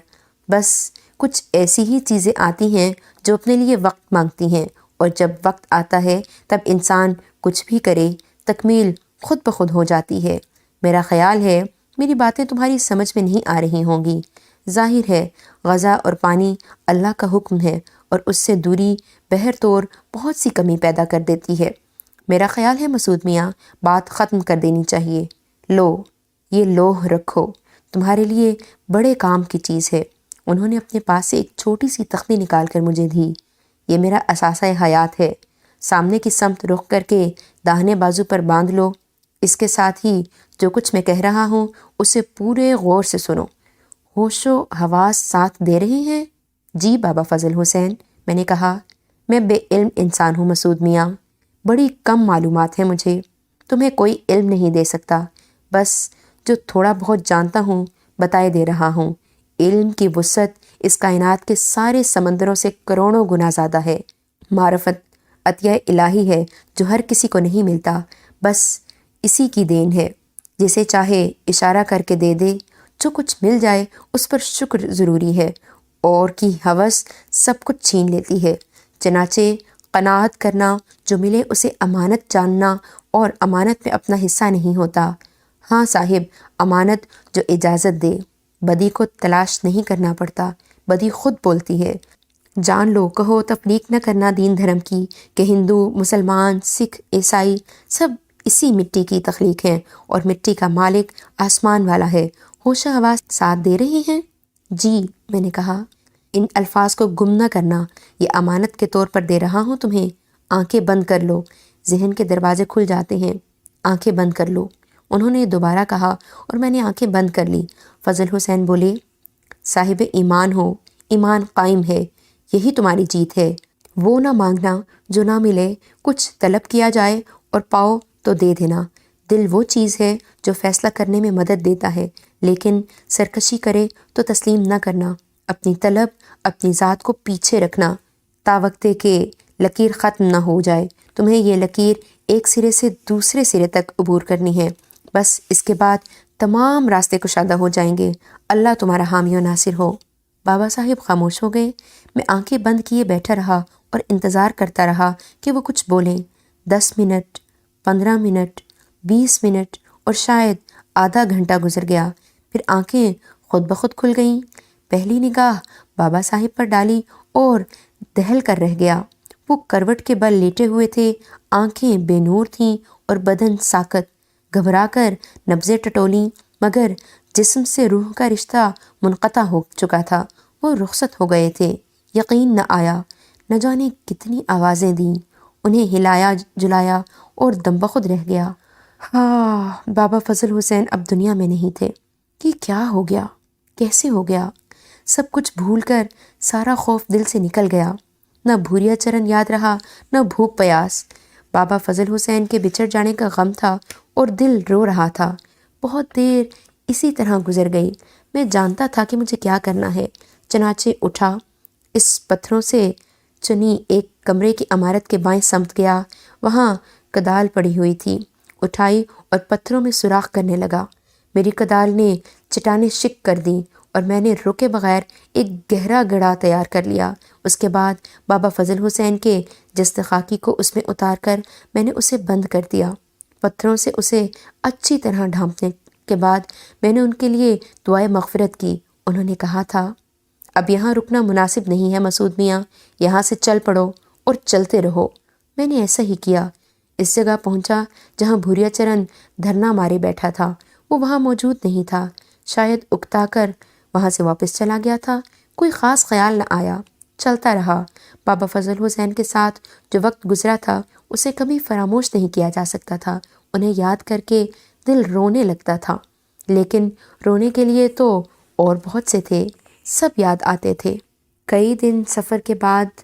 بس کچھ ایسی ہی چیزیں آتی ہیں جو اپنے لیے وقت مانگتی ہیں، اور جب وقت آتا ہے تب انسان کچھ بھی کرے تکمیل خود بخود ہو جاتی ہے۔ میرا خیال ہے میری باتیں تمہاری سمجھ میں نہیں آ رہی ہوں گی۔ ظاہر ہے غذا اور پانی اللہ کا حکم ہے اور اس سے دوری بہر طور بہت سی کمی پیدا کر دیتی ہے۔ میرا خیال ہے مسعود میاں، بات ختم کر دینی چاہیے۔ لو، یہ لوح رکھو، تمہارے لیے بڑے کام کی چیز ہے۔ انہوں نے اپنے پاس سے ایک چھوٹی سی تختی نکال کر مجھے دی۔ یہ میرا اثاثہ حیات ہے، سامنے کی سمت رخ کر کے داہنے بازو پر باندھ لو۔ اس کے ساتھ ہی جو کچھ میں کہہ رہا ہوں اسے پورے غور سے سنو۔ ہوش و حواس ساتھ دے رہے ہیں؟ جی بابا فضل حسین، میں نے کہا۔ میں بے علم انسان ہوں مسعود میاں، بڑی کم معلومات ہیں مجھے، تمہیں کوئی علم نہیں دے سکتا، بس جو تھوڑا بہت جانتا ہوں بتائے دے رہا ہوں۔ علم کی وسعت اس کائنات کے سارے سمندروں سے کروڑوں گنا زیادہ ہے۔ معرفت عطیہ الہی ہے جو ہر کسی کو نہیں ملتا، بس اسی کی دین ہے، جسے چاہے اشارہ کر کے دے دے۔ جو کچھ مل جائے اس پر شکر ضروری ہے، اور کی ہوس سب کچھ چھین لیتی ہے۔ چنانچہ قناعت کرنا، جو ملے اسے امانت جاننا، اور امانت میں اپنا حصہ نہیں ہوتا۔ ہاں صاحب، امانت جو اجازت دے۔ بدی کو تلاش نہیں کرنا پڑتا، بدی خود بولتی ہے۔ جان لو، کہو تفریق نہ کرنا دین دھرم کی، کہ ہندو، مسلمان، سکھ، عیسائی سب اسی مٹی کی تخلیق ہیں، اور مٹی کا مالک آسمان والا ہے۔ ہوش و حواس ساتھ دے رہے ہیں؟ جی، میں نے کہا۔ ان الفاظ کو گم نہ کرنا، یہ امانت کے طور پر دے رہا ہوں تمہیں۔ آنکھیں بند کر لو، ذہن کے دروازے کھل جاتے ہیں۔ آنکھیں بند کر لو، انہوں نے دوبارہ کہا، اور میں نے آنکھیں بند کر لی۔ فضل حسین بولے، صاحب ایمان ہو، ایمان قائم ہے، یہی تمہاری جیت ہے۔ وہ نہ مانگنا جو نہ ملے، کچھ طلب کیا جائے اور پاؤ تو دے دینا۔ دل وہ چیز ہے جو فیصلہ کرنے میں مدد دیتا ہے، لیکن سرکشی کرے تو تسلیم نہ کرنا۔ اپنی طلب، اپنی ذات کو پیچھے رکھنا، تا وقتے کہ لکیر ختم نہ ہو جائے۔ تمہیں یہ لکیر ایک سرے سے دوسرے سرے تک عبور کرنی ہے، بس اس کے بعد تمام راستے کشادہ ہو جائیں گے۔ اللہ تمہارا حامی و ناصر ہو۔ بابا صاحب خاموش ہو گئے۔ میں آنکھیں بند کیے بیٹھا رہا اور انتظار کرتا رہا کہ وہ کچھ بولیں۔ 10 منٹ، 15 منٹ، 20 منٹ اور شاید آدھا گھنٹہ گزر گیا۔ پھر آنکھیں خود بخود کھل گئیں۔ پہلی نگاہ بابا صاحب پر ڈالی اور دہل کر رہ گیا۔ وہ کروٹ کے بل لیٹے ہوئے تھے، آنکھیں بے نور تھیں اور بدن ساکت۔ گھبرا کر نبضیں ٹٹولیں، مگر جسم سے روح کا رشتہ منقطع ہو چکا تھا۔ وہ رخصت ہو گئے تھے۔ یقین نہ آیا، نہ جانے کتنی آوازیں دیں، انہیں ہلایا جلایا اور دم بخود رہ گیا۔ ہاں، بابا فضل حسین اب دنیا میں نہیں تھے۔ یہ کیا ہو گیا؟ کیسے ہو گیا؟ سب کچھ بھول کر سارا خوف دل سے نکل گیا۔ نہ بھوریا چرن یاد رہا، نہ بھوک پیاس۔ بابا فضل حسین کے بچھڑ جانے کا غم تھا اور دل رو رہا تھا۔ بہت دیر اسی طرح گزر گئی۔ میں جانتا تھا کہ مجھے کیا کرنا ہے، چنانچہ اٹھا، اس پتھروں سے چنی ایک کمرے کی عمارت کے بائیں سمت گیا۔ وہاں کدال پڑی ہوئی تھی، اٹھائی اور پتھروں میں سوراخ کرنے لگا۔ میری کدال نے چٹانیں شک کر دیں اور میں نے رکے بغیر ایک گہرا گڑھا تیار کر لیا۔ اس کے بعد بابا فضل حسین کے جسد خاکی کو اس میں اتار کر میں نے اسے بند کر دیا۔ پتھروں سے اسے اچھی طرح ڈھانپنے کے بعد میں نے ان کے لیے دعائے مغفرت کی۔ انہوں نے کہا تھا، اب یہاں رکنا مناسب نہیں ہے مسعود میاں، یہاں سے چل پڑو اور چلتے رہو۔ میں نے ایسا ہی کیا۔ اس جگہ پہنچا جہاں بھوریا چرن دھرنا مارے بیٹھا تھا۔ وہ وہاں موجود نہیں تھا، شاید اکتا کر وہاں سے واپس چلا گیا تھا۔ کوئی خاص خیال نہ آیا، چلتا رہا۔ بابا فضل حسین کے ساتھ جو وقت گزرا تھا اسے کبھی فراموش نہیں کیا جا سکتا تھا۔ انہیں یاد کر کے دل رونے لگتا تھا، لیکن رونے کے لیے تو اور بہت سے تھے، سب یاد آتے تھے۔ کئی دن سفر کے بعد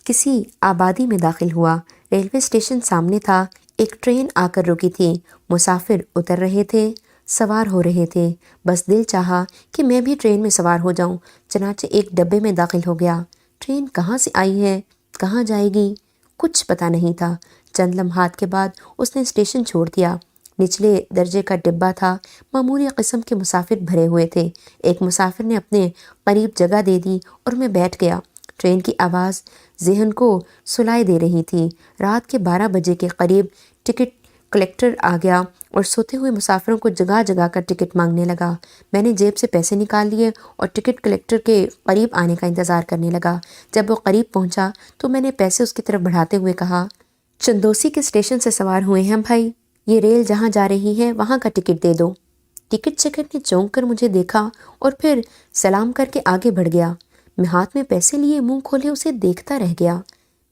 کسی آبادی میں داخل ہوا۔ ریلوے اسٹیشن سامنے تھا۔ ایک ٹرین آ کر رکی تھی، مسافر اتر رہے تھے، سوار ہو رہے تھے۔ بس دل چاہا کہ میں بھی ٹرین میں سوار ہو جاؤں، چنانچہ ایک ڈبے میں داخل ہو گیا۔ ٹرین کہاں سے آئی ہے، کہاں جائے گی، کچھ پتہ نہیں تھا۔ چند لمحات کے بعد اس نے اسٹیشن چھوڑ دیا۔ نچلے درجے کا ڈبہ تھا، معمولی قسم کے مسافر بھرے ہوئے تھے۔ ایک مسافر نے اپنے قریب جگہ دے دی اور میں بیٹھ گیا۔ ٹرین کی آواز ذہن کو سلائے دے رہی تھی۔ رات کے 12 بجے کے قریب ٹکٹ کلیکٹر آ گیا اور سوتے ہوئے مسافروں کو جگا جگا کر ٹکٹ مانگنے لگا۔ میں نے جیب سے پیسے نکال لیے اور ٹکٹ کلیکٹر کے قریب آنے کا انتظار کرنے لگا۔ جب وہ قریب پہنچا تو میں نے پیسے اس کی طرف بڑھاتے ہوئے کہا، چندوسی کے اسٹیشن سے سوار ہوئے ہیں بھائی، یہ ریل جہاں جا رہی ہے وہاں کا ٹکٹ دے دو۔ ٹکٹ چیکر نے چونک کر مجھے دیکھا اور پھر سلام کر کے آگے بڑھ گیا۔ میں ہاتھ میں پیسے لیے منہ کھولے اسے دیکھتا رہ گیا۔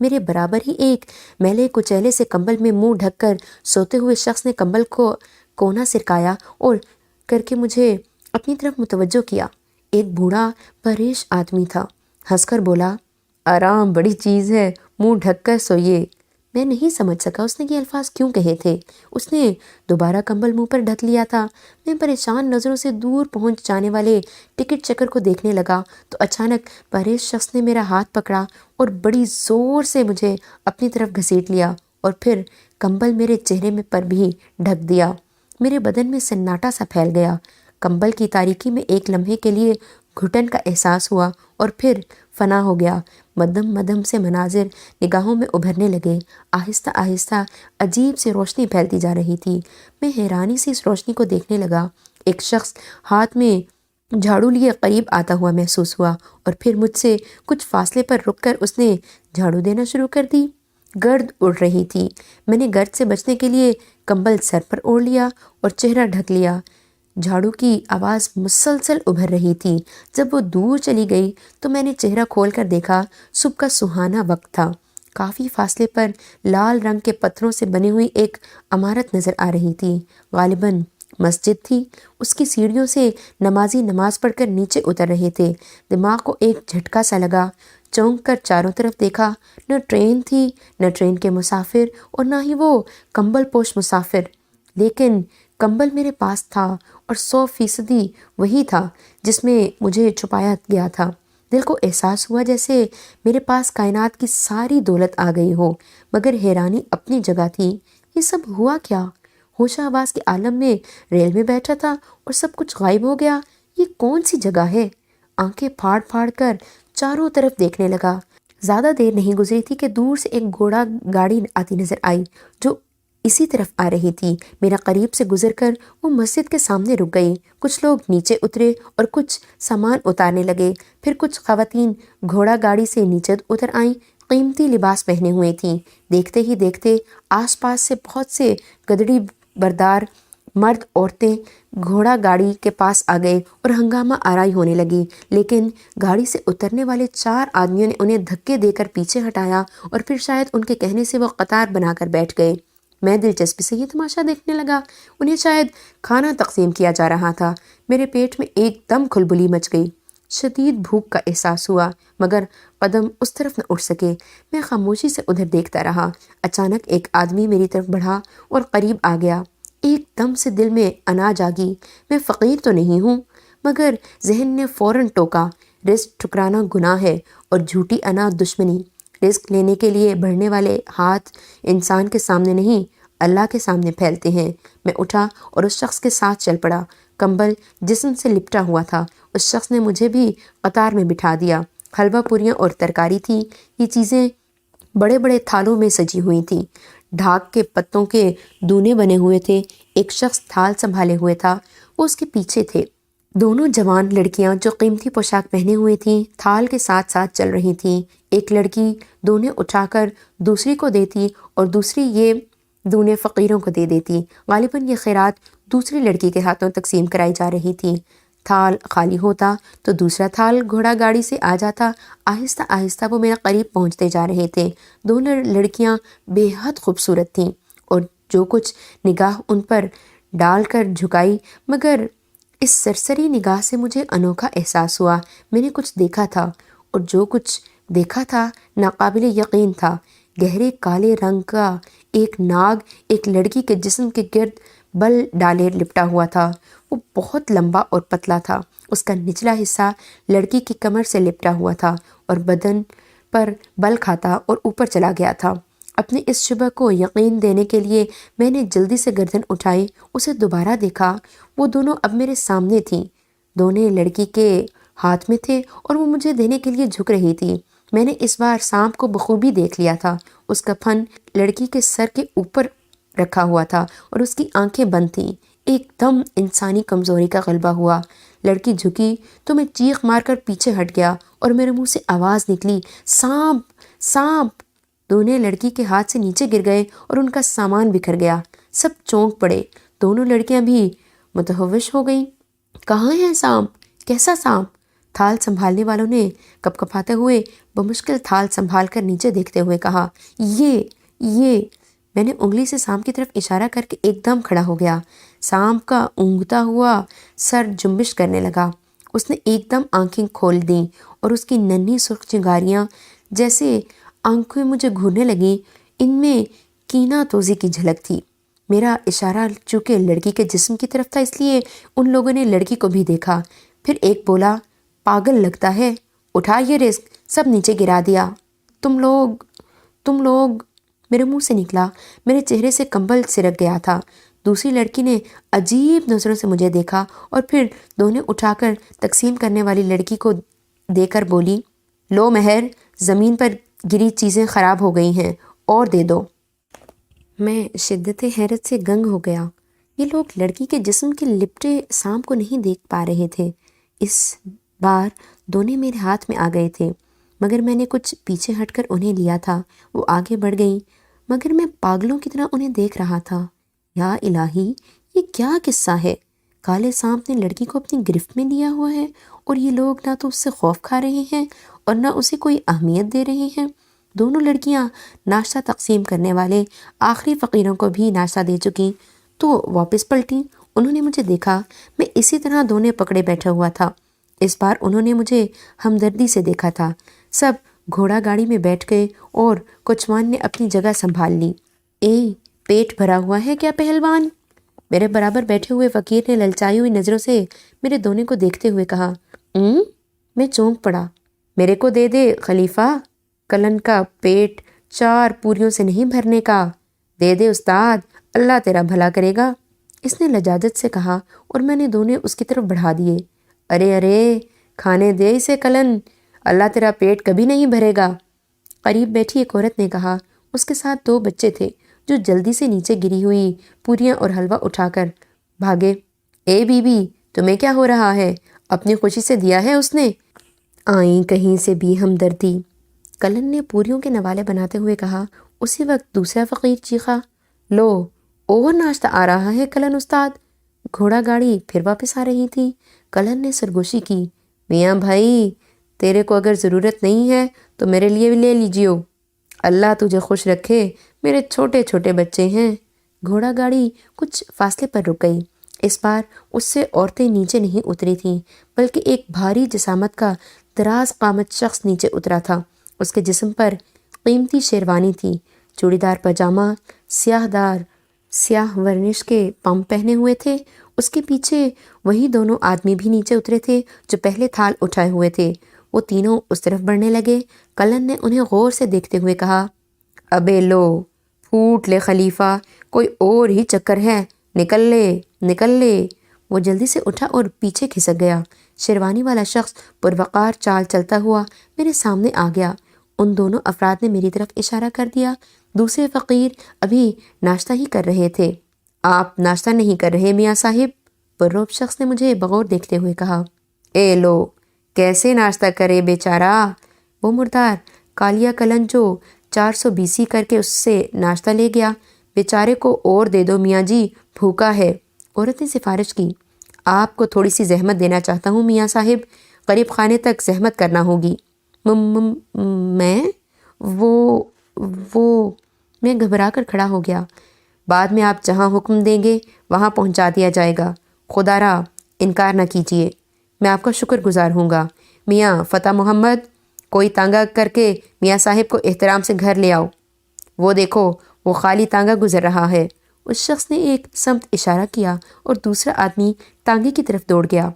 میرے برابر ہی ایک میلے کچیلے سے کمبل میں منہ ڈھک کر سوتے ہوئے شخص نے کمبل کو کونا سرکایا اور کر کے مجھے اپنی طرف متوجہ کیا۔ ایک بوڑھا پریش آدمی تھا، ہنس کر بولا، آرام بڑی چیز ہے، منہ ڈھک کر سوئیے۔ میں نہیں سمجھ سکا اس نے یہ الفاظ کیوں کہے تھے۔ اس نے دوبارہ کمبل منہ پر ڈھک لیا تھا۔ میں پریشان نظروں سے دور پہنچ جانے والے ٹکٹ چیکر کو دیکھنے لگا تو اچانک پریش شخص نے میرا ہاتھ پکڑا اور بڑی زور سے مجھے اپنی طرف گھسیٹ لیا اور پھر کمبل میرے چہرے میں پر بھی ڈھک دیا۔ میرے بدن میں سناٹا سا پھیل گیا۔ کمبل کی تاریکی میں ایک لمحے کے لیے گھٹن کا احساس ہوا اور پھر فنا ہو گیا۔ مدھم مدھم سے مناظر نگاہوں میں ابھرنے لگے۔ آہستہ آہستہ عجیب سی روشنی پھیلتی جا رہی تھی۔ میں حیرانی سے اس روشنی کو دیکھنے لگا۔ ایک شخص ہاتھ میں جھاڑو لیے قریب آتا ہوا محسوس ہوا اور پھر مجھ سے کچھ فاصلے پر رک کر اس نے جھاڑو دینا شروع کر دی۔ گرد اڑ رہی تھی۔ میں نے گرد سے بچنے کے لیے کمبل سر پر اوڑھ لیا اور چہرہ ڈھک لیا۔ جھاڑو کی آواز مسلسل ابھر رہی تھی۔ جب وہ دور چلی گئی تو میں نے چہرہ کھول کر دیکھا۔ صبح کا سہانا وقت تھا۔ کافی فاصلے پر لال رنگ کے پتھروں سے بنی ہوئی ایک عمارت نظر آ رہی تھی، غالباً مسجد تھی۔ اس کی سیڑھیوں سے نمازی نماز پڑھ کر نیچے اتر رہے تھے۔ دماغ کو ایک جھٹکا سا لگا۔ چونک کر چاروں طرف دیکھا، نہ ٹرین تھی، نہ ٹرین کے مسافر اور نہ ہی وہ کمبل پوش مسافر، لیکن کمبل میرے پاس تھا اور 100% وہی تھا جس میں مجھے چھپایا گیا تھا۔ دل کو احساس ہوا جیسے میرے پاس کائنات کی ساری دولت آ گئی ہو، مگر حیرانی اپنی جگہ تھی۔ یہ سب ہوا کیا؟ ہوش آواز کے عالم میں ریل میں بیٹھا تھا اور سب کچھ غائب ہو گیا۔ یہ کون سی جگہ ہے؟ آنکھیں پھاڑ پھاڑ کر چاروں طرف دیکھنے لگا۔ زیادہ دیر نہیں گزری تھی کہ دور سے ایک گھوڑا گاڑی آتی نظر آئی جو اسی طرف آ رہی تھی۔ میرا قریب سے گزر کر وہ مسجد کے سامنے رک گئی۔ کچھ لوگ نیچے اترے اور کچھ سامان اتارنے لگے۔ پھر کچھ خواتین گھوڑا گاڑی سے نیچے اتر آئیں، قیمتی لباس پہنے ہوئے تھیں۔ دیکھتے ہی دیکھتے آس پاس سے بہت سے گدڑی بردار مرد عورتیں گھوڑا گاڑی کے پاس آ گئے اور ہنگامہ آرائی ہونے لگی، لیکن گاڑی سے اترنے والے 4 آدمیوں نے انہیں دھکے دے کر پیچھے ہٹایا اور پھر شاید ان کے کہنے سے وہ قطار بنا کر بیٹھ گئے۔ میں دلچسپی سے یہ تماشا دیکھنے لگا۔ انہیں شاید کھانا تقسیم کیا جا رہا تھا۔ میرے پیٹ میں ایک دم کھلبلی مچ گئی۔ شدید بھوک کا احساس ہوا، مگر قدم اس طرف نہ اٹھ سکے۔ میں خاموشی سے ادھر دیکھتا رہا۔ اچانک ایک آدمی میری طرف بڑھا اور قریب آ گیا۔ ایک دم سے دل میں انا جاگی۔ میں فقیر تو نہیں ہوں، مگر ذہن نے فوراً ٹوکا، رزق ٹھکرانا گناہ ہے اور جھوٹی انا دشمنی۔ رزق لینے کے لیے بڑھنے والے ہاتھ انسان کے سامنے نہیں، اللہ کے سامنے پھیلتے ہیں۔ میں اٹھا اور اس شخص کے ساتھ چل پڑا۔ کمبل جسم سے لپٹا ہوا تھا۔ اس شخص نے مجھے بھی قطار میں بٹھا دیا۔ حلوہ پوریاں اور ترکاری تھی۔ یہ چیزیں بڑے بڑے تھالوں میں سجی ہوئی تھیں۔ ڈھاک کے پتوں کے دونے بنے ہوئے تھے۔ ایک شخص تھال سنبھالے ہوئے تھا، وہ اس کے پیچھے تھے۔ دونوں جوان لڑکیاں جو قیمتی پوشاک پہنے ہوئی تھیں تھال کے ساتھ ساتھ چل رہی تھیں۔ ایک لڑکی دونے اٹھا کر دوسری کو دیتی اور دوسری یہ دونے فقیروں کو دے دیتی۔ غالباً یہ خیرات دوسری لڑکی کے ہاتھوں تقسیم کرائی جا رہی تھی۔ تھال خالی ہوتا تو دوسرا تھال گھوڑا گاڑی سے آ جاتا۔ آہستہ آہستہ وہ میرے قریب پہنچتے جا رہے تھے۔ دونوں لڑکیاں بے حد خوبصورت تھیں اور جو کچھ نگاہ ان پر ڈال کر جھکائی، مگر اس سرسری نگاہ سے مجھے انوکھا احساس ہوا۔ میں نے کچھ دیکھا تھا اور جو کچھ دیکھا تھا ناقابل یقین تھا۔ گہرے کالے رنگ کا ایک ناگ ایک لڑکی کے جسم کے گرد بل ڈالے لپٹا ہوا تھا۔ وہ بہت لمبا اور پتلا تھا۔ اس کا نچلا حصہ لڑکی کی کمر سے لپٹا ہوا تھا اور بدن پر بل کھاتا اور اوپر چلا گیا تھا۔ اپنے اس شبہ کو یقین دینے کے لیے میں نے جلدی سے گردن اٹھائی، اسے دوبارہ دیکھا۔ وہ دونوں اب میرے سامنے تھیں۔ دونوں لڑکی کے ہاتھ میں تھے اور وہ مجھے دینے کے لیے جھک رہی تھی۔ میں نے اس بار سانپ کو بخوبی دیکھ لیا تھا۔ اس کا پھن لڑکی کے سر کے اوپر رکھا ہوا تھا اور اس کی آنکھیں بند تھیں۔ ایک دم انسانی کمزوری کا غلبہ ہوا۔ لڑکی جھکی تو میں چیخ مار کر پیچھے ہٹ گیا اور میرے منہ سے آواز نکلی، سانپ سانپ۔ دونوں لڑکی کے ہاتھ سے نیچے گر گئے اور ان کا سامان بکھر گیا۔ سب چونک پڑے۔ دونوں لڑکیاں بھی متحوش ہو گئیں۔ کہاں ہے سانپ؟ کیسا سانپ؟ تھال سنبھالنے والوں نے کپ کپاتے ہوئے بمشکل تھال سنبھال کر نیچے دیکھتے ہوئے کہا، یہ میں نے انگلی سے سانپ کی طرف اشارہ کر کے ایک دم کھڑا ہو گیا۔ سانپ کا اونگتا ہوا سر جنبش کرنے لگا۔ اس نے ایک دم آنکھیں کھول دیں اور اس کی ننھی سرخ چنگاریاں جیسے آنکھیں مجھے گھورنے لگیں، ان میں کینہ توزی کی جھلک تھی۔ میرا اشارہ چونکہ لڑکی کے جسم کی طرف تھا، اس لیے ان لوگوں نے لڑکی کو بھی دیکھا۔ پھر ایک بولا، پاگل لگتا ہے، اٹھا یہ رزق، سب نیچے گرا دیا۔ تم لوگ میرے منہ سے نکلا۔ میرے چہرے سے کمبل سرک گیا تھا۔ دوسری لڑکی نے عجیب نظروں سے مجھے دیکھا اور پھر دونوں اٹھا کر تقسیم کرنے والی لڑکی کو دے کر بولی، لو مہر، زمین پر گری چیزیں خراب ہو گئی ہیں اور دے دو۔ میں شدت حیرت سے گنگ ہو گیا۔ یہ لوگ لڑکی کے جسم کے لپٹے سانپ کو نہیں دیکھ پا رہے تھے۔ اس بار دونوں میرے ہاتھ میں آ گئے تھے، مگر میں نے کچھ پیچھے ہٹ کر انہیں لیا تھا۔ وہ آگے بڑھ گئیں، مگر میں پاگلوں کی طرح انہیں دیکھ رہا تھا۔ یا الہی، یہ کیا قصہ ہے؟ کالے سانپ نے لڑکی کو اپنی گرفت میں لیا ہوا ہے، اور یہ لوگ نہ تو اس سے خوف کھا رہے ہیں اور نہ اسے کوئی اہمیت دے رہے ہیں۔ دونوں لڑکیاں ناشتہ تقسیم کرنے والے آخری فقیروں کو بھی ناشتہ دے چکیں تو واپس پلٹیں۔ انہوں نے مجھے دیکھا، میں اسی طرح دونے پکڑے بیٹھا ہوا تھا۔ اس بار انہوں نے مجھے ہمدردی سے دیکھا تھا۔ سب گھوڑا گاڑی میں بیٹھ گئے اور کوچوان نے اپنی جگہ سنبھال لی۔ اے، پیٹ بھرا ہوا ہے کیا پہلوان؟ میرے برابر بیٹھے ہوئے فقیر نے للچائی ہوئی نظروں سے میرے دونے کو دیکھتے ہوئے کہا۔ میں چونک پڑا۔ میرے کو دے دے خلیفہ، کلن کا پیٹ 4 پوریوں سے نہیں بھرنے کا۔ دے دے استاد، اللہ تیرا بھلا کرے گا، اس نے لجاجت سے کہا، اور میں نے دونے اس کی طرف بڑھا دیے۔ ارے ارے، کھانے دے اسے کلن، اللہ تیرا پیٹ کبھی نہیں بھرے گا۔ قریب بیٹھی ایک عورت نے کہا۔ اس کے ساتھ 2 بچے تھے جو جلدی سے نیچے گری ہوئی پوریاں اور حلوہ اٹھا کر بھاگے۔ اے بی بی، تمہیں کیا ہو رہا ہے؟ اپنی خوشی سے دیا ہے اس نے؟ آئیں کہیں سے بھی ہمدردی، کلن نے پوریوں کے نوالے بناتے ہوئے کہا۔ اسی وقت دوسرا فقیر چیخا، لو، اور ناشتہ آ رہا ہے کلن استاد۔ گھوڑا گاڑی پھر واپس آ رہی تھی۔ کلن نے سرگوشی کی، میاں بھائی، تیرے کو اگر ضرورت نہیں ہے تو میرے لیے بھی لے لیجیو، اللہ تجھے خوش رکھے، میرے چھوٹے چھوٹے بچے ہیں۔ گھوڑا گاڑی کچھ فاصلے پر رک گئی۔ اس بار اس سے عورتیں نیچے نہیں اتری تھیں، بلکہ ایک بھاری جسامت کا دراز قامت شخص نیچے اترا تھا۔ اس کے جسم پر قیمتی شیروانی تھی، چوڑی دار پاجامہ، سیاہ ورنش کے پمپ پہنے ہوئے تھے۔ اس کے پیچھے وہی دونوں آدمی بھی نیچے اترے تھے جو پہلے تھال اٹھائے ہوئے تھے۔ وہ تینوں اس طرف بڑھنے لگے۔ کلن نے انہیں غور سے دیکھتے ہوئے کہا، ابے لو، پھوٹ لے خلیفہ، کوئی اور ہی چکر ہے، نکل لے نکل لے۔ وہ جلدی سے اٹھا اور پیچھے کھسک گیا۔ شیروانی والا شخص پروقار چال چلتا ہوا میرے سامنے آ گیا۔ ان دونوں افراد نے میری طرف اشارہ کر دیا۔ دوسرے فقیر ابھی ناشتہ ہی کر رہے تھے۔ آپ ناشتہ نہیں کر رہے میاں صاحب؟ پرروب شخص نے مجھے بغور دیکھتے ہوئے کہا۔ اے لو، کیسے ناشتہ کرے بیچارہ؟ وہ مردار کالیا کلن جو 400 بیسی کر کے اس سے ناشتہ لے گیا، بیچارے کو اور دے دو میاں جی، بھوکا ہے۔ عورت نے سفارش کی، آپ کو تھوڑی سی زحمت دینا چاہتا ہوں میاں صاحب، غریب خانے تک زحمت کرنا ہوگی۔ میں میں گھبرا کر کھڑا ہو گیا۔ بعد میں آپ جہاں حکم دیں گے وہاں پہنچا دیا جائے گا، خدا را انکار نہ کیجیے، میں آپ کا شکر گزار ہوں گا۔ میاں فتح محمد، کوئی تانگا کر کے میاں صاحب کو احترام سے گھر لے آؤ۔ وہ دیکھو، وہ خالی تانگا گزر رہا ہے۔ اس شخص نے ایک سمت اشارہ کیا اور دوسرا آدمی تانگے کی طرف دوڑ گیا۔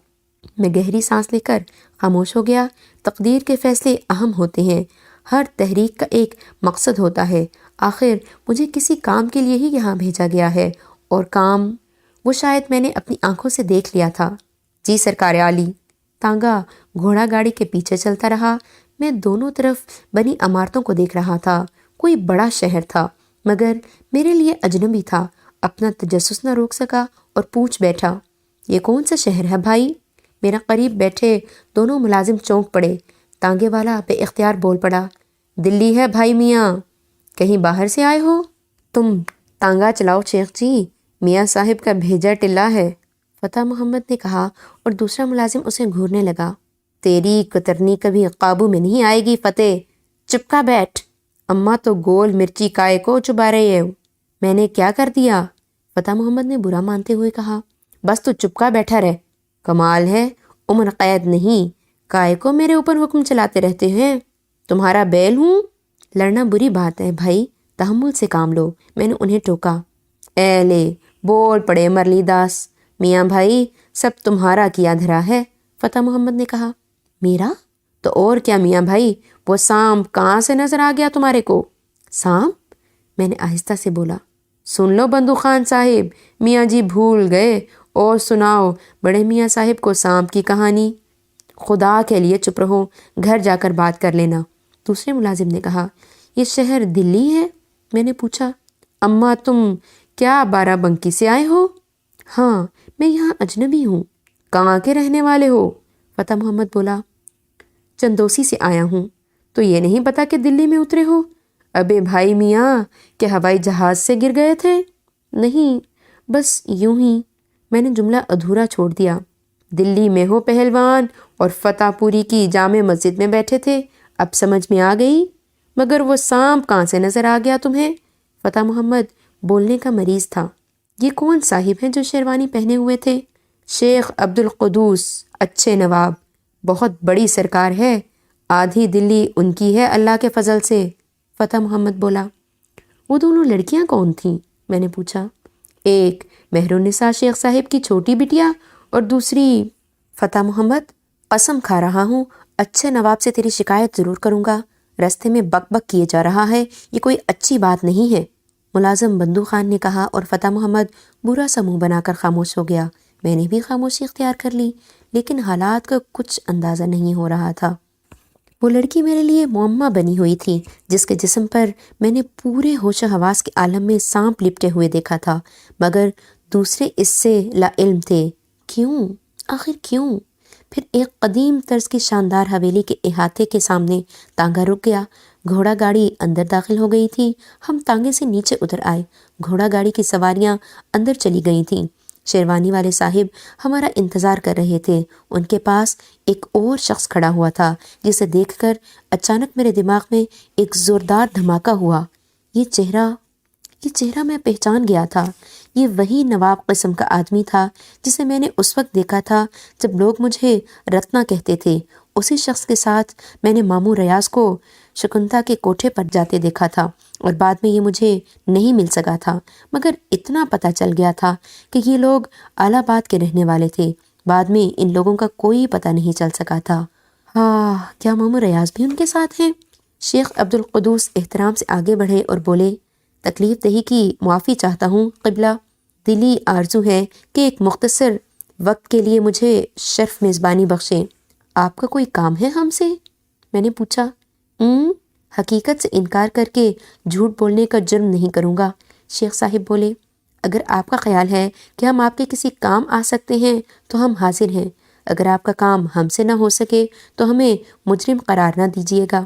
میں گہری سانس لے کر خاموش ہو گیا۔ تقدیر کے فیصلے اہم ہوتے ہیں، ہر تحریک کا ایک مقصد ہوتا ہے۔ آخر مجھے کسی کام کے لیے ہی یہاں بھیجا گیا ہے، اور کام وہ شاید میں نے اپنی آنکھوں سے دیکھ لیا تھا۔ جی سرکار عالی۔ تانگا گھوڑا گاڑی کے پیچھے چلتا رہا۔ میں دونوں طرف بنی عمارتوں کو دیکھ رہا تھا۔ کوئی بڑا شہر تھا، مگر میرے لیے اجنبی تھا۔ اپنا تجسس نہ روک سکا اور پوچھ بیٹھا، یہ کون سا شہر ہے بھائی؟ میرا قریب بیٹھے دونوں ملازم چونک پڑے۔ تانگے والا بے اختیار بول پڑا، دلی ہے بھائی میاں، کہیں باہر سے آئے ہو؟ تم تانگا چلاؤ شیخ جی، میاں صاحب کا بھیجا ٹلا ہے، فتح محمد نے کہا، اور دوسرا ملازم اسے گھورنے لگا۔ تیری کترنی کبھی قابو میں نہیں آئے گی فتح، چپکا بیٹھ، اماں تو گول مرچی کائے کو چبا رہے ہو۔ میں نے کیا کر دیا؟ فتح محمد نے برا مانتے ہوئے کہا، بس تو چپکا بیٹھا رہ۔ کمال ہے، عمر قید نہیں، کائے کو میرے اوپر حکم چلاتے رہتے ہیں، تمہارا بیل ہوں؟ لڑنا بری بات ہے بھائی، تحمل سے کام لو، میں نے انہیں ٹوکا۔ اے لے، بول پڑے مرلی داس، میاں بھائی سب تمہارا کیا دھرا ہے، فتح محمد نے کہا۔ میرا؟ تو اور کیا میاں بھائی، وہ سانپ کہاں سے نظر آ گیا تمہارے کو؟ سانپ؟ میں نے آہستہ سے بولا۔ سن لو بندو خان صاحب، میاں جی بھول گئے، اور سناؤ بڑے میاں صاحب کو سانپ کی کہانی۔ خدا کے لیے چپ رہو، گھر جا کر بات کر لینا، دوسرے ملازم نے کہا۔ یہ شہر دلی ہے؟ میں نے پوچھا۔ اماں تم کیا 12 بنکی سے آئے ہو؟ ہاں، میں یہاں اجنبی ہوں۔ کہاں کے رہنے والے ہو؟ فتح محمد بولا، چندوسی سے آیا ہوں۔ تو یہ نہیں پتا کہ دلی میں اترے ہو؟ ابے بھائی میاں، کیا ہوائی جہاز سے گر گئے تھے؟ نہیں، بس یوں ہی۔ میں نے جملہ ادھورا چھوڑ دیا۔ دلی میں ہو پہلوان، اور فتح پوری کی جامع مسجد میں بیٹھے تھے، اب سمجھ میں آ گئی؟ مگر وہ سانپ کہاں سے نظر آ گیا تمہیں؟ فتح محمد بولنے کا مریض تھا۔ یہ کون صاحب ہیں جو شیروانی پہنے ہوئے تھے؟ شیخ عبدالقدوس، اچھے نواب، بہت بڑی سرکار ہے، آدھی دلی ان کی ہے اللہ کے فضل سے۔ فتح محمد بولا، وہ دونوں لڑکیاں کون تھیں؟ میں نے پوچھا۔ ایک مہرالنساء شیخ صاحب کی چھوٹی بٹیا، اور دوسری… فتح محمد، قسم کھا رہا ہوں اچھے نواب سے تیری شکایت ضرور کروں گا۔ رستے میں بک بک کیے جا رہا ہے، یہ کوئی اچھی بات نہیں ہے، ملازم بندو خان نے کہا، اور فتح محمد برا سا منہ بنا کر خاموش ہو گیا۔ میں نے بھی خاموشی اختیار کر لی، لیکن حالات کا کچھ اندازہ نہیں ہو رہا تھا۔ وہ لڑکی میرے لیے معمہ بنی ہوئی تھی، جس کے جسم پر میں نے پورے ہوش و حواس کے عالم میں سانپ لپٹے ہوئے دیکھا تھا، مگر دوسرے اس سے لا علم تھے۔ کیوں؟ آخر کیوں؟ پھر ایک قدیم طرز کی شاندار حویلی کے احاطے کے سامنے تانگا رک گیا۔ گھوڑا گاڑی اندر داخل ہو گئی تھی۔ ہم تانگے سے نیچے اتر آئے۔ گھوڑا گاڑی کی سواریاں اندر چلی گئی تھیں۔ شیروانی والے صاحب ہمارا انتظار کر رہے تھے۔ ان کے پاس ایک اور شخص کھڑا ہوا تھا، جسے دیکھ کر اچانک میرے دماغ میں ایک زوردار دھماکہ ہوا۔ یہ چہرہ میں پہچان گیا تھا۔ یہ وہی نواب قسم کا آدمی تھا جسے میں نے اس وقت دیکھا تھا جب لوگ مجھے رتنا کہتے تھے۔ اسی شخص کے ساتھ میں نے ماموں ریاض کو شکنتا کے کوٹھے پر جاتے دیکھا تھا، اور بعد میں یہ مجھے نہیں مل سکا تھا، مگر اتنا پتہ چل گیا تھا کہ یہ لوگ آلہ آباد کے رہنے والے تھے۔ بعد میں ان لوگوں کا کوئی پتہ نہیں چل سکا تھا۔ کیا ماموں ریاض بھی ان کے ساتھ ہیں؟ شیخ عبدالقدوس احترام سے آگے بڑھے اور بولے، تکلیف دہی کی معافی چاہتا ہوں قبلہ، دلی آرزو ہے کہ ایک مختصر وقت کے لیے مجھے شرف میزبانی بخشیں۔ آپ کا کوئی کام ہے ہم سے؟ میں نے پوچھا۔ حقیقت سے انکار کر کے جھوٹ بولنے کا جرم نہیں کروں گا۔ شیخ صاحب بولے، اگر آپ کا خیال ہے کہ ہم آپ کے کسی کام آ سکتے ہیں تو ہم حاضر ہیں۔ اگر آپ کا کام ہم سے نہ ہو سکے تو ہمیں مجرم قرار نہ دیجیے گا،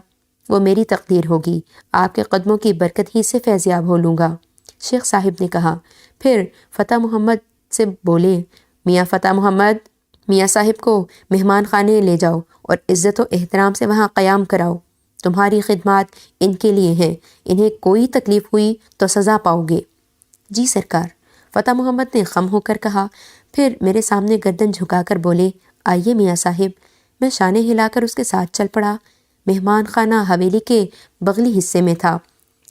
وہ میری تقدیر ہوگی، آپ کے قدموں کی برکت ہی سے فیضیاب ہو لوں گا۔ شیخ صاحب نے کہا۔ پھر فتح محمد سے بولے، میاں فتح محمد، میاں صاحب کو مہمان خانے لے جاؤ اور عزت و احترام سے وہاں قیام کراؤ۔ تمہاری خدمات ان کے لیے ہیں، انہیں کوئی تکلیف ہوئی تو سزا پاؤ گے۔ جی سرکار، فتح محمد نے خم ہو کر کہا۔ پھر میرے سامنے گردن جھکا کر بولے، آئیے میاں صاحب۔ میں شانے ہلا کر اس کے ساتھ چل پڑا۔ مہمان خانہ حویلی کے بغلی حصے میں تھا۔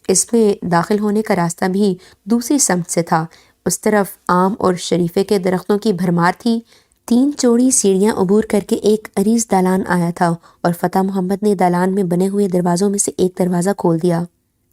اس میں داخل ہونے کا راستہ بھی دوسری سمت سے تھا۔ اس طرف آم اور شریفے کے درختوں کی بھرمار تھی۔ 3 چوڑی سیڑھیاں عبور کر کے ایک عریض دالان آیا تھا، اور فتح محمد نے دالان میں بنے ہوئے دروازوں میں سے ایک دروازہ کھول دیا۔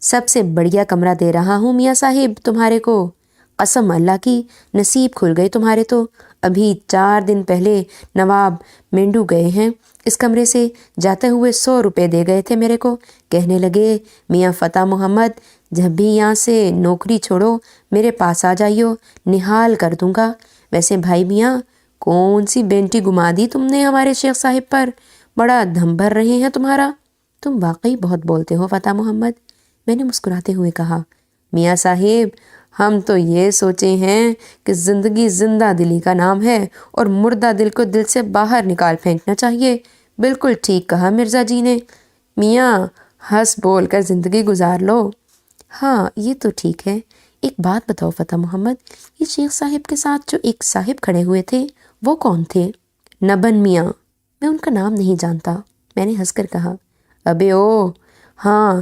سب سے بڑھیا کمرہ دے رہا ہوں میاں صاحب تمہارے کو، قسم اللہ کی، نصیب کھل گئے تمہارے تو۔ ابھی 4 دن پہلے نواب مینڈو گئے ہیں اس کمرے سے، جاتے ہوئے 100 روپے دے گئے تھے میرے کو۔ کہنے لگے، میاں فتح محمد، جب بھی یہاں سے نوکری چھوڑو میرے پاس آ جائیو، نہال کر دوں گا۔ ویسے بھائی میاں، کون سی بینٹی گما دی تم نے ہمارے شیخ صاحب پر؟ بڑا دھم بھر رہے ہیں تمہارا۔ تم واقعی بہت بولتے ہو فتح محمد، میں نے مسکراتے ہوئے کہا۔ میاں صاحب، ہم تو یہ سوچے ہیں کہ زندگی زندہ دلی کا نام ہے، اور مردہ دل کو دل سے باہر نکال پھینکنا چاہیے۔ بالکل ٹھیک کہا مرزا جی نے۔ میاں، ہنس بول کر زندگی گزار لو۔ ہاں، یہ تو ٹھیک ہے۔ ایک بات بتاؤ فتح محمد، یہ شیخ صاحب کے ساتھ جو ایک صاحب کھڑے ہوئے تھے وہ کون تھے؟ نبن میاں۔ میں ان کا نام نہیں جانتا، میں نے ہنس کر کہا۔ ابے او، ہاں،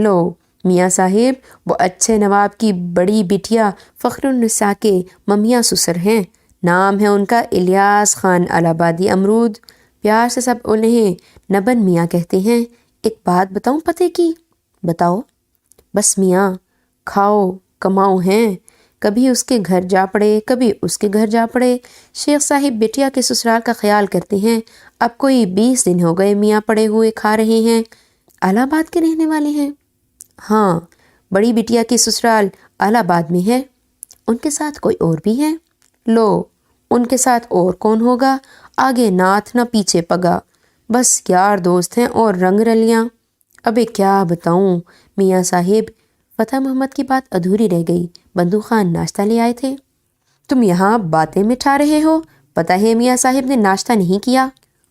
لو میاں صاحب، وہ اچھے نواب کی بڑی بٹیا فخر النساء کے ممیاں سسر ہیں۔ نام ہے ان کا الیاس خان آلہ آبادی امرود۔ پیار سے سب انہیں نبن میاں کہتے ہیں۔ ایک بات بتاؤں پتے کی؟ بتاؤ۔ بس میاں، کھاؤ کماؤ ہیں، کبھی اس کے گھر جا پڑے، کبھی اس کے گھر جا پڑے۔ شیخ صاحب بیٹیا کے سسرال کا خیال کرتے ہیں۔ اب کوئی 20 دن ہو گئے میاں پڑے ہوئے کھا رہے ہیں۔ آلہ آباد کے رہنے والے ہیں؟ ہاں، بڑی بیٹیا کی سسرال آلہ آباد میں ہے۔ ان کے ساتھ کوئی اور بھی ہے؟ لو، ان کے ساتھ اور کون ہوگا؟ آگے ناتھ نہ پیچھے پگا، بس یار دوست ہیں اور رنگ رلیاں۔ ابے کیا بتاؤں میاں صاحب۔ فتح محمد کی بات ادھوری رہ گئی۔ بندو خان ناشتہ لے آئے تھے۔ تم یہاں باتیں مٹھا رہے ہو؟ پتہ ہے میاں صاحب نے ناشتہ نہیں کیا۔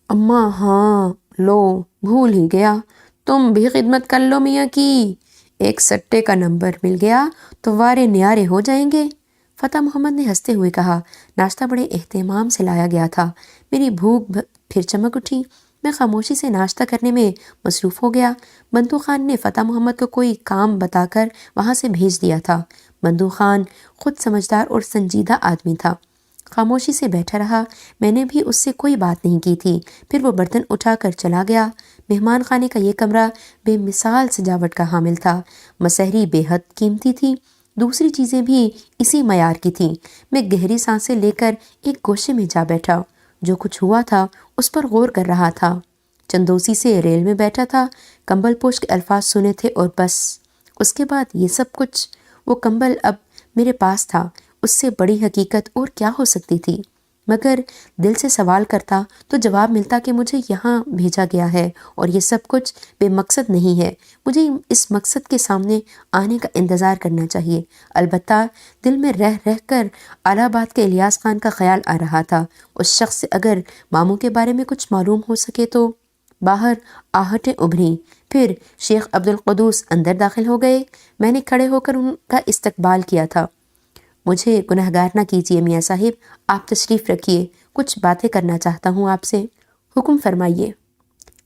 اماں ہاں، لو بھول ہی گیا، تم بھی خدمت کر لو میاں کی، ایک سٹے کا نمبر مل گیا تو وارے نیارے ہو جائیں گے۔ فتح محمد نے ہنستے ہوئے کہا، ناشتہ بڑے اہتمام سے لایا گیا تھا، میری بھوک پھر چمک اٹھی۔ میں خاموشی سے ناشتہ کرنے میں مصروف ہو گیا۔ بندو خان نے فتح محمد کو کوئی کام بتا کر وہاں سے بھیج دیا تھا۔ بندو خان خود سمجھدار اور سنجیدہ آدمی تھا۔ خاموشی سے بیٹھا رہا۔ میں نے بھی اس سے کوئی بات نہیں کی تھی۔ پھر وہ برتن اٹھا کر چلا گیا۔ مہمان خانے کا یہ کمرہ بے مثال سجاوٹ کا حامل تھا۔ مسحری بے حد قیمتی تھی، دوسری چیزیں بھی اسی معیار کی تھیں۔ میں گہری سانسیں لے کر ایک گوشے میں جا بیٹھا۔ جو کچھ ہوا تھا اس پر غور کر رہا تھا۔ چندوسی سے ریل میں بیٹھا تھا، کمبل پوش کے الفاظ سنے تھے اور بس۔ اس کے بعد یہ سب کچھ۔ وہ کمبل اب میرے پاس تھا، اس سے بڑی حقیقت اور کیا ہو سکتی تھی؟ مگر دل سے سوال کرتا تو جواب ملتا کہ مجھے یہاں بھیجا گیا ہے اور یہ سب کچھ بے مقصد نہیں ہے۔ مجھے اس مقصد کے سامنے آنے کا انتظار کرنا چاہیے۔ البتہ دل میں رہ رہ کر الہ آباد کے الیاس خان کا خیال آ رہا تھا۔ اس شخص سے اگر ماموں کے بارے میں کچھ معلوم ہو سکے تو۔ باہر آہٹیں ابھریں، پھر شیخ عبدالقدوس اندر داخل ہو گئے۔ میں نے کھڑے ہو کر ان کا استقبال کیا تھا۔ مجھے گنہگار نہ کیجیے میاں صاحب، آپ تشریف رکھیے، کچھ باتیں کرنا چاہتا ہوں آپ سے۔ حکم فرمائیے۔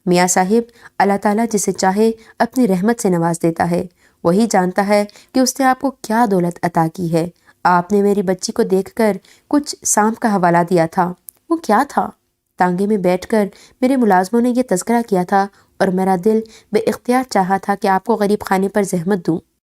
میاں صاحب، اللہ تعالیٰ جسے چاہے اپنی رحمت سے نواز دیتا ہے، وہی جانتا ہے کہ اس نے آپ کو کیا دولت عطا کی ہے۔ آپ نے میری بچی کو دیکھ کر کچھ سانپ کا حوالہ دیا تھا، وہ کیا تھا؟ تانگے میں بیٹھ کر میرے ملازموں نے یہ تذکرہ کیا تھا اور میرا دل بے اختیار چاہا تھا کہ آپ کو غریب خانے پر زحمت دوں۔